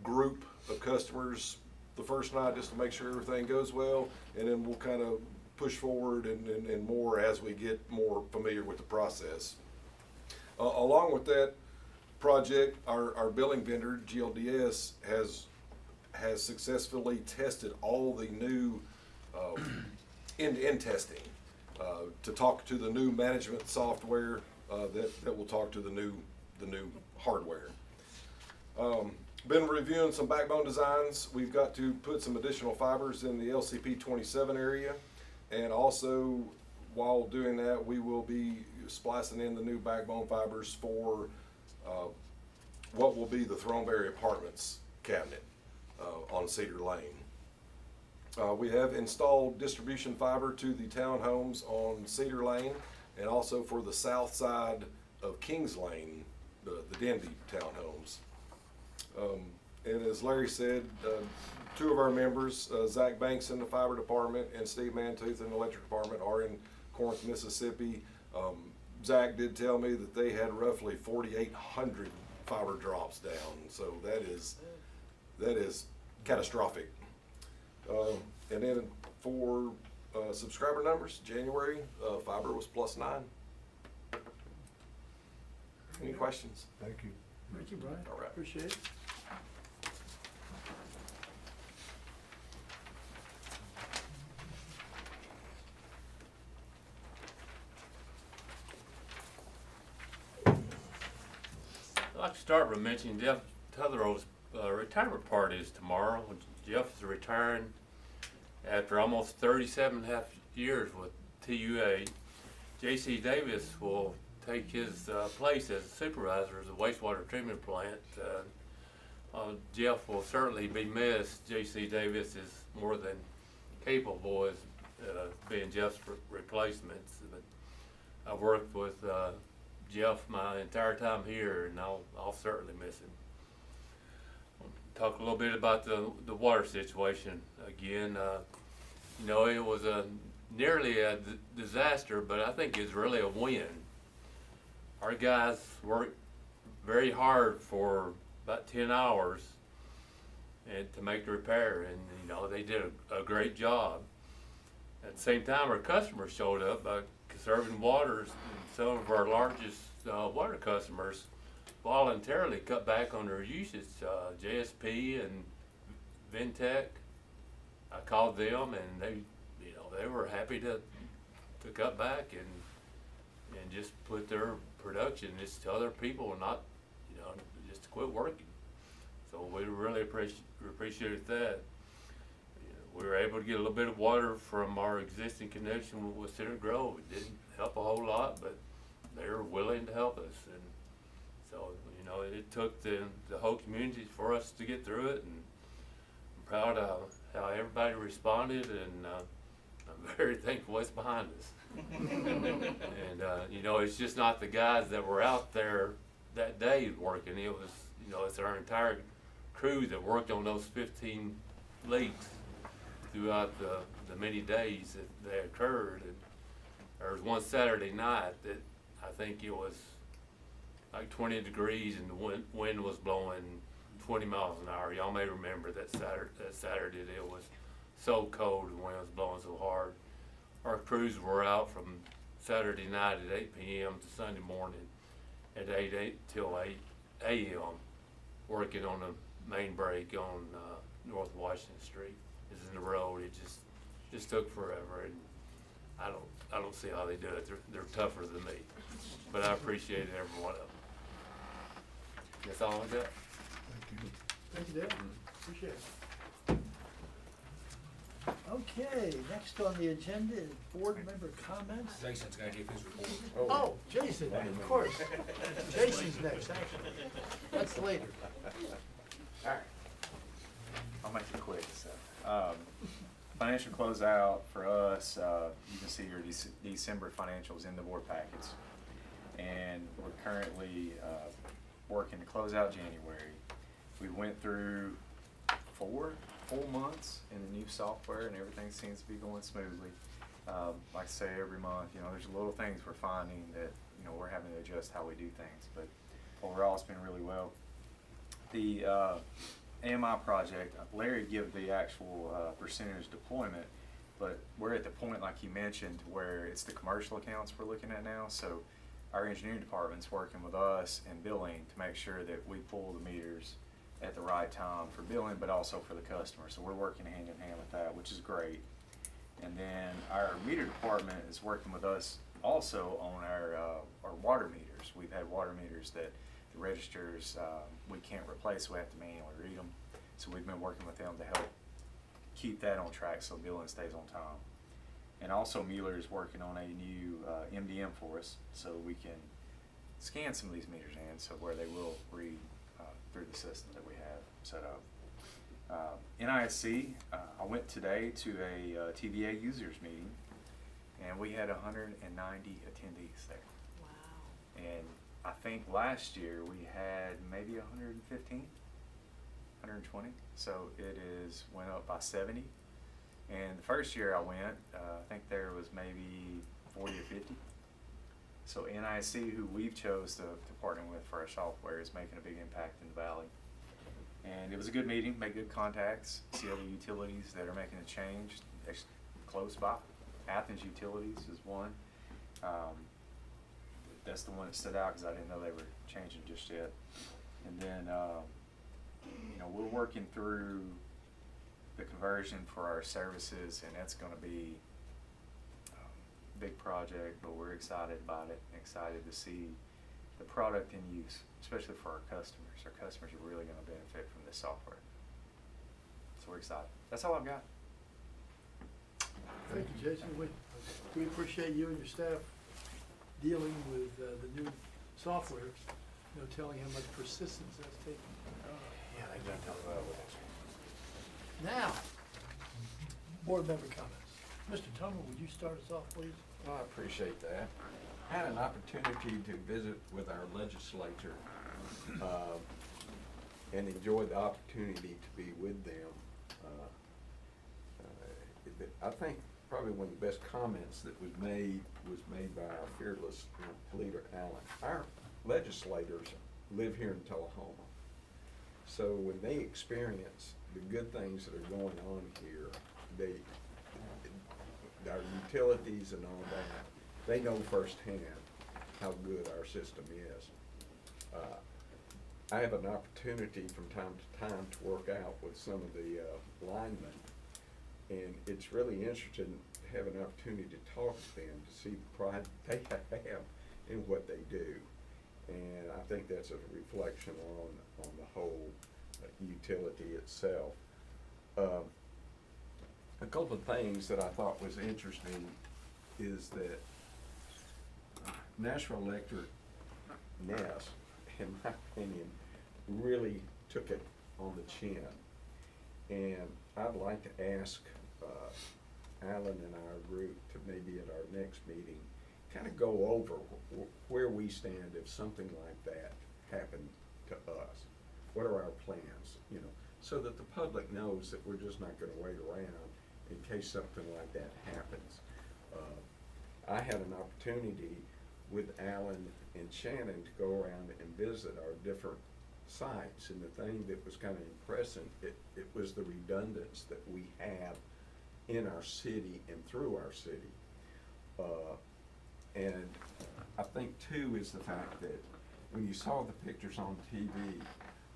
group of customers the first night just to make sure everything goes well, and then we'll kind of push forward and more as we get more familiar with the process. Along with that project, our billing vendor, GLDS, has successfully tested all the new end-to-end testing to talk to the new management software that will talk to the new hardware. Been reviewing some backbone designs. We've got to put some additional fibers in the LCP 27 area, and also while doing that, we will be splicing in the new backbone fibers for what will be the Throneberry Apartments cabinet on Cedar Lane. We have installed distribution fiber to the townhomes on Cedar Lane, and also for the south side of Kings Lane, the Denby townhomes. And as Larry said, two of our members, Zach Banks in the fiber department and Steve Mantooth in the electric department, are in Corinth, Mississippi. Zach did tell me that they had roughly 4,800 fiber drops down, so that is catastrophic. And then for subscriber numbers, January, fiber was +9. Any questions? Thank you. Thank you, Brian. All right. Appreciate it. I'd like to start by mentioning Jeff Tullahoma retirement party is tomorrow. Jeff is retiring after almost 37 and a half years with TUA. J.C. Davis will take his place as supervisor of the wastewater treatment plant. Jeff will certainly be missed. J.C. Davis is more than capable as being Jeff's replacement. But I've worked with Jeff my entire time here, and I'll certainly miss him. Talk a little bit about the water situation again. You know, it was nearly a disaster, but I think it's really a win. Our guys worked very hard for about 10 hours to make the repair, and you know, they did a great job. At the same time, our customers showed up by conserving waters, and some of our largest water customers voluntarily cut back on their usage. JSP and Ventec, I called them, and they were happy to cut back and just put their production just to other people, and not just to quit working. So we really appreciated that. We were able to get a little bit of water from our existing connection with Cedar Grove. It didn't help a whole lot, but they were willing to help us, and so it took the whole community for us to get through it. And I'm proud of how everybody responded, and I'm very thankful it's behind us. And it's just not the guys that were out there that day working. It was it's our entire crew that worked on those 15 leaks throughout the many days that they occurred. And there was one Saturday night that I think it was like 20 degrees and the wind was blowing 20 miles an hour. Y'all may remember that Saturday it was so cold and the wind was blowing so hard. Our crews were out from Saturday night at 8 p.m. to Sunday morning at 8 till 8 a.m. working on the main break on North Washington Street. It's in the road. It just took forever, and I don't see how they do it. They're tougher than me, but I appreciate every one of them. That's all I got. Thank you. Thank you, Dale. Appreciate it. Okay, next on the agenda is board member comments. Jason's gonna give his report. Oh, Jason, of course. Jason's next, actually. That's later. Alright, I'll make it quick, so, financial closeout for us, you can see your December financials in the board packets. And we're currently, working to close out January. We went through four full months in the new software and everything seems to be going smoothly. Like I say, every month, there's little things we're finding that, we're having to adjust how we do things, but overall it's been really well. The AMI project, Larry gave the actual percentage deployment, but we're at the point, like you mentioned, where it's the commercial accounts we're looking at now. So our engineering department's working with us and billing to make sure that we pull the meters at the right time for billing, but also for the customer. So we're working hand in hand with that, which is great. And then our meter department is working with us also on our water meters. We've had water meters that the registers we can't replace, so we have to manually read them. So we've been working with them to help keep that on track so billing stays on time. And also Mueller is working on a new MDM for us so we can scan some of these meters in, so where they will read through the system that we have set up. NISC, I went today to a TVA users meeting and we had 190 attendees there. Wow. And I think last year we had maybe 115, 120, so it went up by 70. And the first year I went, I think there was maybe 40 or 50. So NIC, who we've chose to partner with for our software, is making a big impact in the valley. And it was a good meeting, made good contacts, see other utilities that are making a change close by. Athens Utilities is one. That's the one that stood out because I didn't know they were changing just yet. And then, we're working through the conversion for our services, and that's going to be a big project, but we're excited about it, excited to see the product in use, especially for our customers. Our customers are really going to benefit from this software. So we're excited. That's all I've got. Thank you, Jason. We appreciate you and your staff dealing with the new software, telling how much persistence that's taken. Yeah, they've done well with this. Now, board member comments. Mr. Tummer, would you start us off, please? Well, I appreciate that. I had an opportunity to visit with our legislature and enjoyed the opportunity to be with them. I think probably one of the best comments that was made by our fearless leader, Alan. Our legislators live here in Tullahoma. So when they experience the good things that are going on here, our utilities and all that, they know firsthand how good our system is. I have an opportunity from time to time to work out with some of the linemen, and it's really interesting to have an opportunity to talk to them to see the pride they have in what they do. And I think that's a reflection on the whole utility itself. A couple of things that I thought was interesting is that National Electric, NES, in my opinion, really took it on the chin. And I'd like to ask Alan and our group to maybe at our next meeting kind of go over where we stand if something like that happened to us. What are our plans, so that the public knows that we're just not gonna wait around in case something like that happens. I had an opportunity with Alan and Shannon to go around and visit our different sites, and the thing that was kind of impressive, it was the redundance that we have in our city and through our city. And I think too is the fact that when you saw the pictures on TV,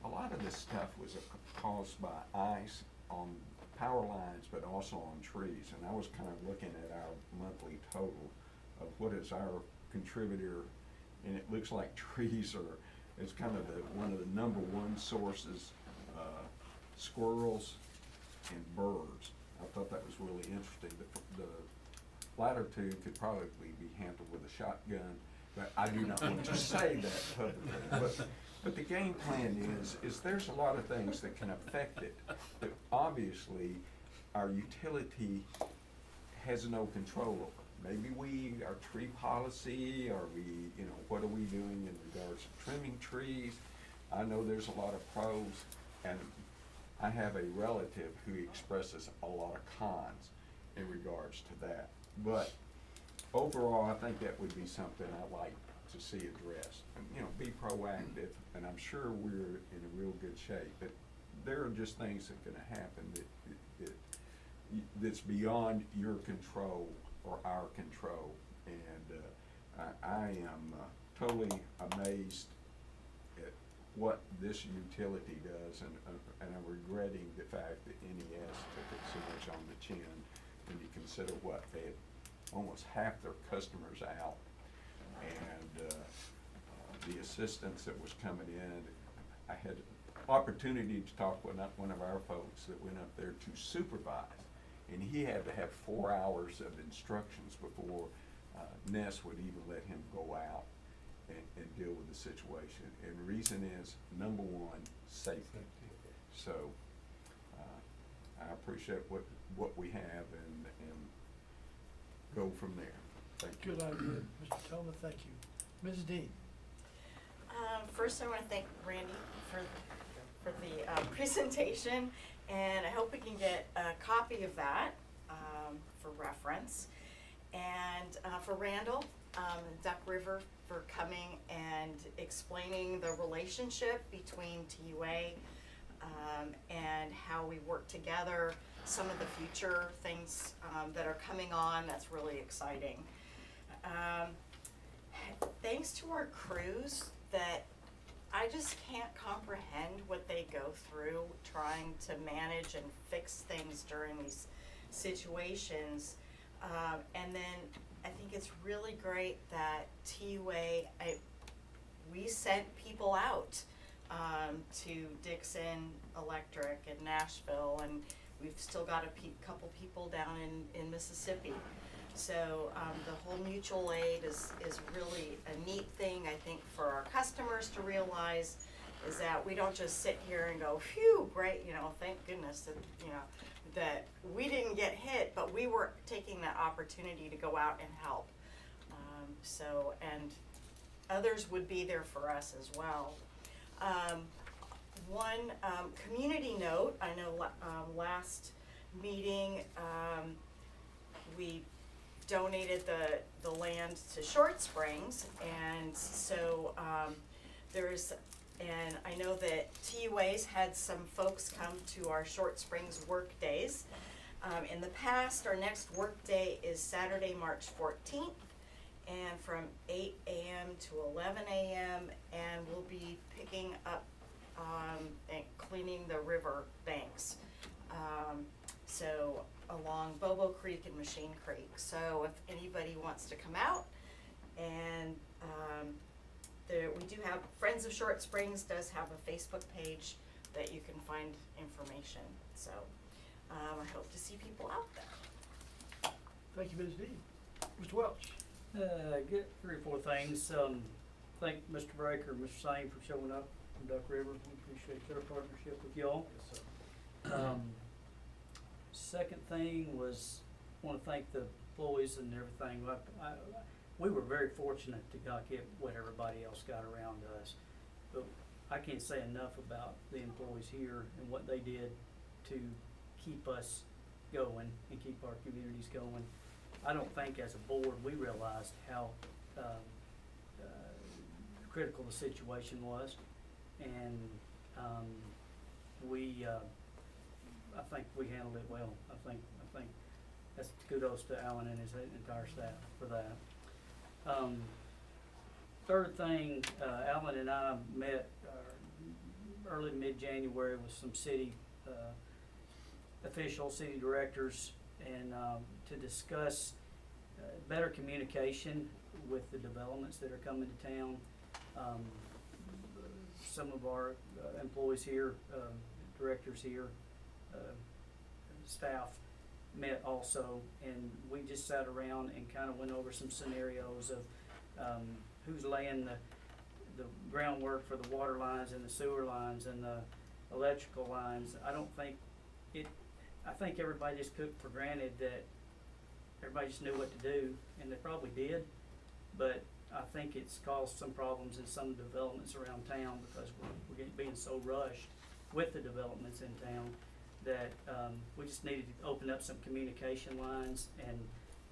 a lot of this stuff was caused by ice on power lines, but also on trees. And I was kind of looking at our monthly total of what is our contributor, and it looks like trees is kind of one of the number one sources, squirrels and birds. I thought that was really interesting. The latter two could probably be handled with a shotgun, but I do not want to say that publicly. But the game plan is there's a lot of things that can affect it. But obviously, our utility has no control over. Maybe our tree policy, or what are we doing in regards to trimming trees? I know there's a lot of pros, and I have a relative who expresses a lot of cons in regards to that. But overall, I think that would be something I'd like to see addressed. And, be proactive, and I'm sure we're in a real good shape. But there are just things that are gonna happen that's beyond your control or our control. And I am totally amazed at what this utility does, and I'm regretting the fact that NES took it so much on the chin when you consider what they had almost half their customers out, and the assistance that was coming in. I had opportunity to talk with one of our folks that went up there to supervise, and he had to have 4 hours of instructions before NES would even let him go out and deal with the situation. And the reason is, number one, safety. So I appreciate what we have and go from there. Thank you. Good idea. Mr. Toma, thank you. Ms. Dean? First, I want to thank Randy for the presentation, and I hope we can get a copy of that for reference. And for Randall, Duck River, for coming and explaining the relationship between TUA and how we work together, some of the future things that are coming on. That's really exciting. Thanks to our crews that I just can't comprehend what they go through trying to manage and fix things during these situations. And then I think it's really great that TUA, we sent people out to Dixon Electric in Nashville, and we've still got a couple people down in Mississippi. So the whole mutual aid is really a neat thing, I think, for our customers to realize, is that we don't just sit here and go, phew, great, thank goodness that, that we didn't get hit, but we were taking that opportunity to go out and help. And others would be there for us as well. One community note, I know last meeting we donated the land to Short Springs, and so and I know that TUA's had some folks come to our Short Springs work days. In the past, our next work day is Saturday, March 14th, and from 8 a.m. to 11 a.m., and we'll be picking up and cleaning the river banks. So along Bobo Creek and Machine Creek. So if anybody wants to come out, and we do have, Friends of Short Springs does have a Facebook page that you can find information. So I hope to see people out there. Thank you, Ms. Dean. Mr. Welch? Get 3 or 4 things. Thank Mr. Breaker and Mr. Sane for showing up from Duck River. We appreciate their partnership with y'all. Yes, sir. Second thing was, I want to thank the employees and everything. We were very fortunate to get what everybody else got around us. But I can't say enough about the employees here and what they did to keep us going and keep our communities going. I don't think as a board we realized how critical the situation was, and I think we handled it well. I think that's kudos to Alan and his entire staff for that. Third thing, Alan and I met early to mid-January with some city officials, city directors, and to discuss better communication with the developments that are coming to town. Some of our employees here, directors here, staff, met also, and we just sat around and kind of went over some scenarios of who's laying the groundwork for the water lines and the sewer lines and the electrical lines. I think everybody just took for granted that everybody just knew what to do, and they probably did, but I think it's caused some problems in some developments around town because we're being so rushed with the developments in town that we just needed to open up some communication lines, and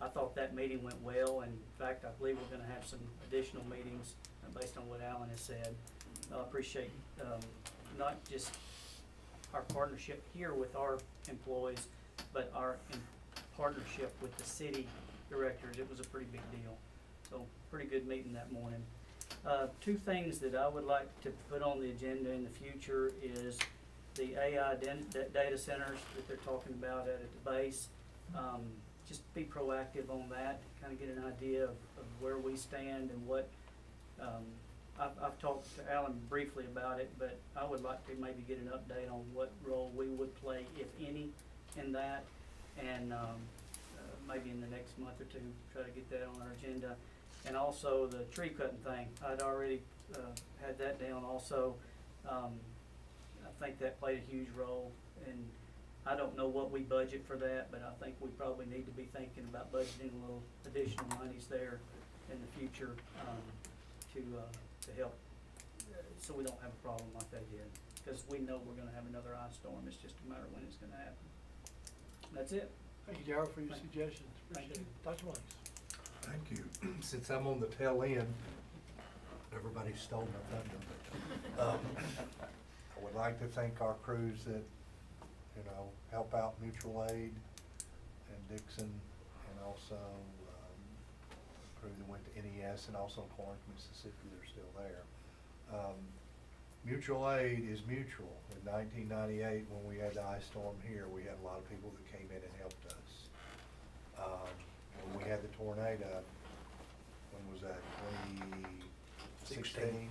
I thought that meeting went well. And in fact, I believe we're gonna have some additional meetings based on what Alan has said. I appreciate not just our partnership here with our employees, but our partnership with the city directors. It was a pretty big deal. So, pretty good meeting that morning. Two things that I would like to put on the agenda in the future is the AI data centers that they're talking about at the base. Just be proactive on that, kind of get an idea of where we stand and what, I've talked to Alan briefly about it, but I would like to maybe get an update on what role we would play, if any, in that. And maybe in the next month or two, try to get that on our agenda. And also the tree cutting thing, I'd already had that down also. I think that played a huge role, and I don't know what we budget for that, but I think we probably need to be thinking about budgeting a little additional monies there in the future to help, so we don't have a problem like they did. Because we know we're gonna have another ice storm, it's just a matter of when it's gonna happen. That's it. Thank you, Darryl, for your Thank you. suggestions. Thank Appreciate you. it. Dr. Williams. Thank you. Since I'm on the tail end, everybody stole my thunder. I would like to thank our crews that, help out mutual aid and Dixon, and also the crew that went to NES, and also Corinth, Mississippi, they're still there. Mutual aid is mutual. In 1998, when we had the ice storm here, we had a lot of people that came in and helped us. When we had the tornado, when was that, 2016?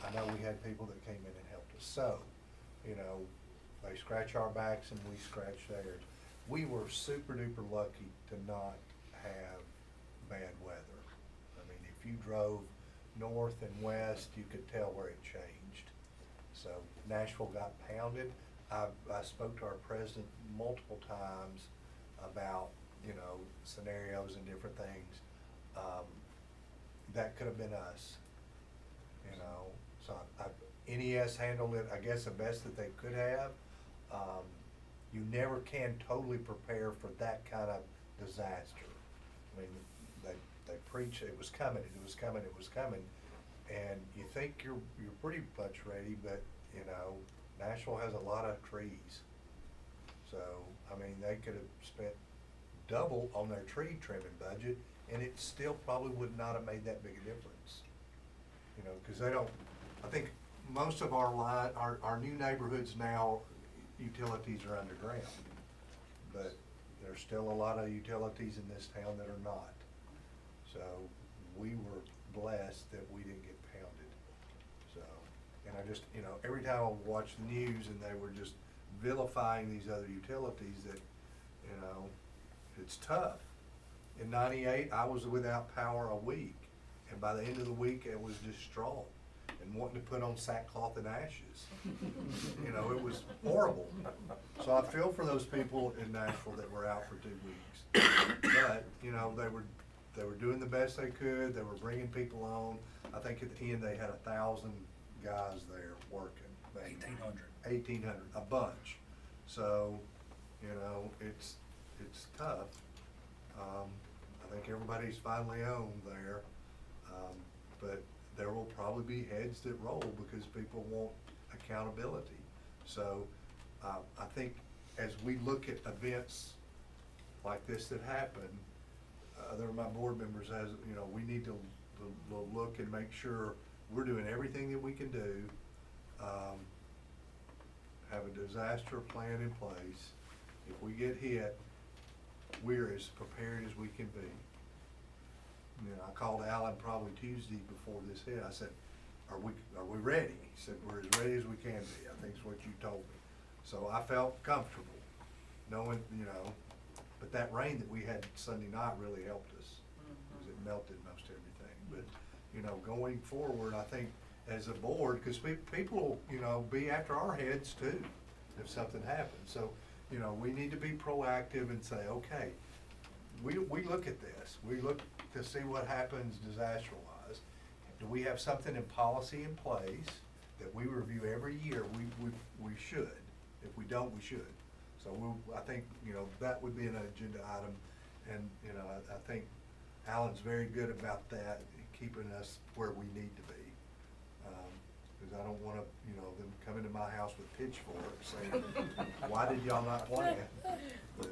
I know we had people that came in and helped us. So, they scratch our backs and we scratch theirs. We were super duper lucky to not have bad weather. I mean, if you drove north and west, you could tell where it changed. So Nashville got pounded. I spoke to our president multiple times about, scenarios and different things. That could have been us, So NES handled it, I guess, the best that they could have. You never can totally prepare for that kind of disaster. I mean, they preach it was coming, it was coming, it was coming, and you think you're pretty much ready, but Nashville has a lot of trees. So, I mean, they could have spent double on their tree trimming budget, and it still probably would not have made that big a difference. Because they don't, I think most of our new neighborhoods now, utilities are underground. But there's still a lot of utilities in this town that are not. So we were blessed that we didn't get pounded. So, and I just, every time I watch the news and they were just vilifying these other utilities that, it's tough. In '98, I was without power a week, and by the end of the week, it was distraught and wanting to put on sackcloth and ashes. It was horrible. So I feel for those people in Nashville that were out for 2 weeks. But, they were doing the best they could. They were bringing people on. I think at the end, they had 1,000 guys there working. 1,800, a bunch. So, it's tough. I think everybody's finally on there, but there will probably be heads that roll because people want accountability. So I think as we look at events like this that happen, there are my board members as, we need to look and make sure we're doing everything that we can do, have a disaster plan in place. If we get hit, we're as prepared as we can be. I called Alan probably Tuesday before this hit. I said, are we ready? He said, we're as ready as we can be. I think is what you told me. So I felt comfortable. knowing, you know, but that rain that we had Sunday night really helped us, because it melted most everything. But, you know, going forward, I think as a board, because people, you know, be after our heads too, if something happens. So, you know, we need to be proactive and say, okay, we look at this, we look to see what happens disaster-wise. Do we have something in policy in place that we review every year? We should. If we don't, we should. So I think, you know, that would be an agenda item, and, you know, I think Alan's very good about that, keeping us where we need to be. Because I don't wanna, you know, them come into my house with pitchforks saying, why did y'all not plan? But,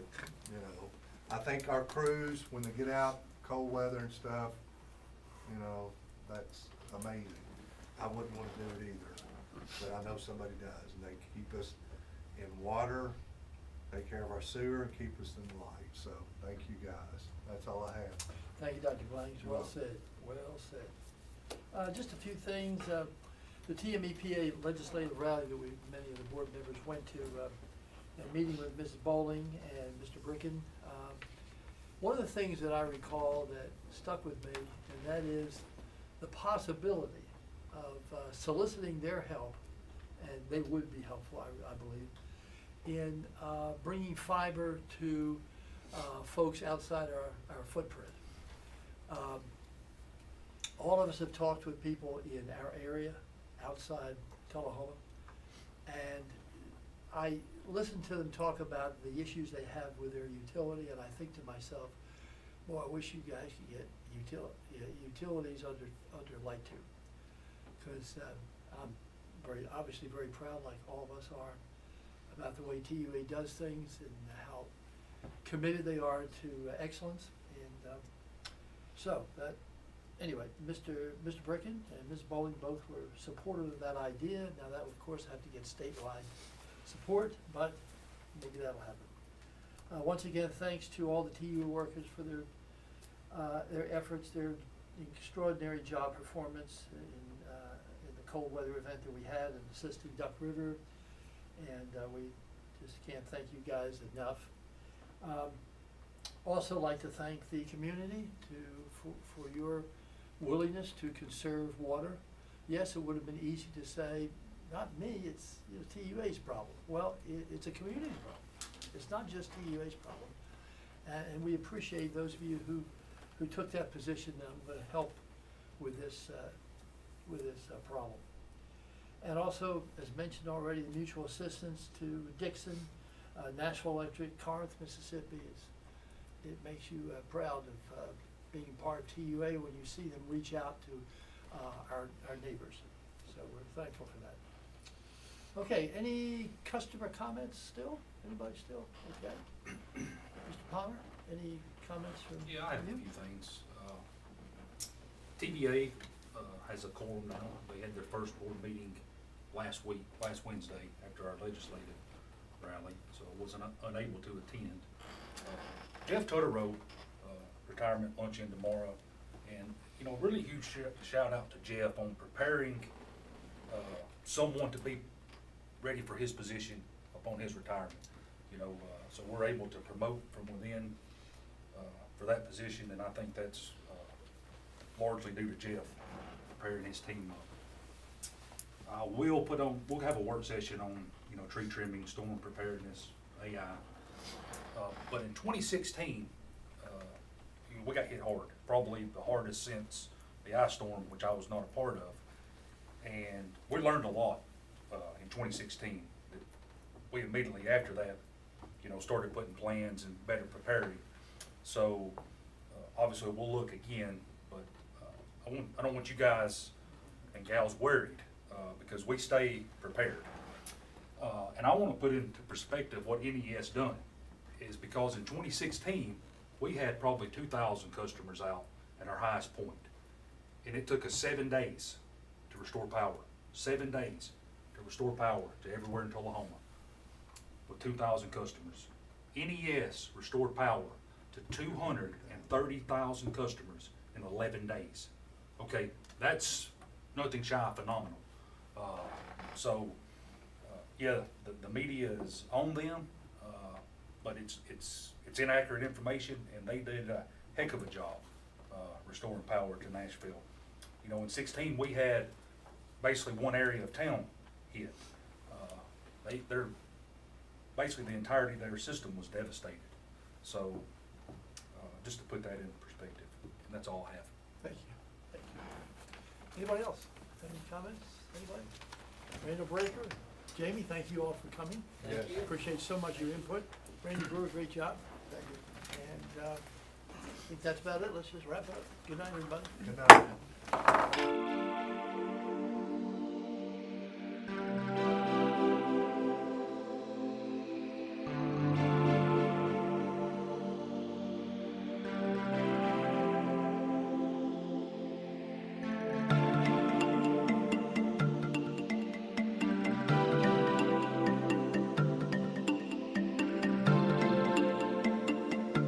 you know, I think our crews, when they get out, cold weather and stuff, you know, that's amazing. I wouldn't wanna do it either, but I know somebody does, and they keep us in water, take care of our sewer, and keep us in the light. So, thank you guys. That's all I have. Thank you, Dr. Blanks, You're well welcome. said, well said. Just a few things, the TMEPA legislative rally that many of the board members went to, a meeting with Mrs. Bowling and Mr. Bricken. One of the things that I recall that stuck with me, and that is the possibility of soliciting their help, and they would be helpful, I believe, in bringing fiber to folks outside our footprint. All of us have talked with people in our area, outside Tullahoma, and I listen to them talk about the issues they have with their utility, and I think to myself, boy, I wish you guys could get utilities under Light 2. Because I'm obviously very proud, like all of us are, about the way TUA does things and how committed they are to excellence. And anyway, Mr. Bricken and Ms. Bowling both were supportive of that idea. Now that would, of course, have to get statewide support, but maybe that'll happen. Once again, thanks to all the TUA workers for their efforts, their extraordinary job performance in the cold weather event that we had in assisting Duck River, and we just can't thank you guys enough. Also like to thank the community for your willingness to conserve water. Yes, it would have been easy to say, not me, it's TUA's problem. Well, it's a community problem. It's not just TUA's problem. And we appreciate those of you who took that position to help with this problem. And also, as mentioned already, the mutual assistance to Dixon, Nashville Electric, Corinth, Mississippi. It makes you proud of being part of TUA when you see them reach out to our neighbors. So we're thankful for that. Okay, any customer comments still? Anybody still? Okay. Mr. Palmer, any comments from you? Yeah, I have a few things. TBA has a quorum now. They had their first board meeting last Wednesday, after our legislative rally, so I wasn't unable to attend. Jeff Tutterow, retirement luncheon tomorrow, and, you know, really huge shout out to Jeff on preparing someone to be ready for his position upon his retirement. You know, so we're able to promote from within for that position, and I think that's largely due to Jeff preparing his team up. We'll have a work session on, you know, tree trimming, storm preparedness, AI. But in 2016, we got hit hard, probably the hardest since the ice storm, which I was not a part of. And we learned a lot in 2016. We immediately after that, you know, started putting plans and better preparing. So obviously we'll look again, but I don't want you guys and gals worried because we stay prepared. And I want to put into perspective what NES done is because in 2016 we had probably 2,000 customers out at our highest point, and it took us 7 days to restore power. 7 days to restore power to everywhere in Tullahoma with 2,000 customers. NES restored power to 230,000 customers in 11 days. Okay, that's nothing shy of phenomenal. Yeah, the media is on them. but it's inaccurate information, and they did a heck of a job, restoring power to Nashville. You know, in 16, we had basically one area of town hit. They're basically the entirety of their system was devastated. So, just to put that in perspective, and that's all I have. Thank you. Thank you. Anybody else? Any comments? Anybody? Randall Breaker, Jamie, thank you all for coming. Thank you. Appreciate so much your input. Randy Brewer, great job. Thank you. And I think that's about it. Let's just wrap it up. Good night, everybody. Good night.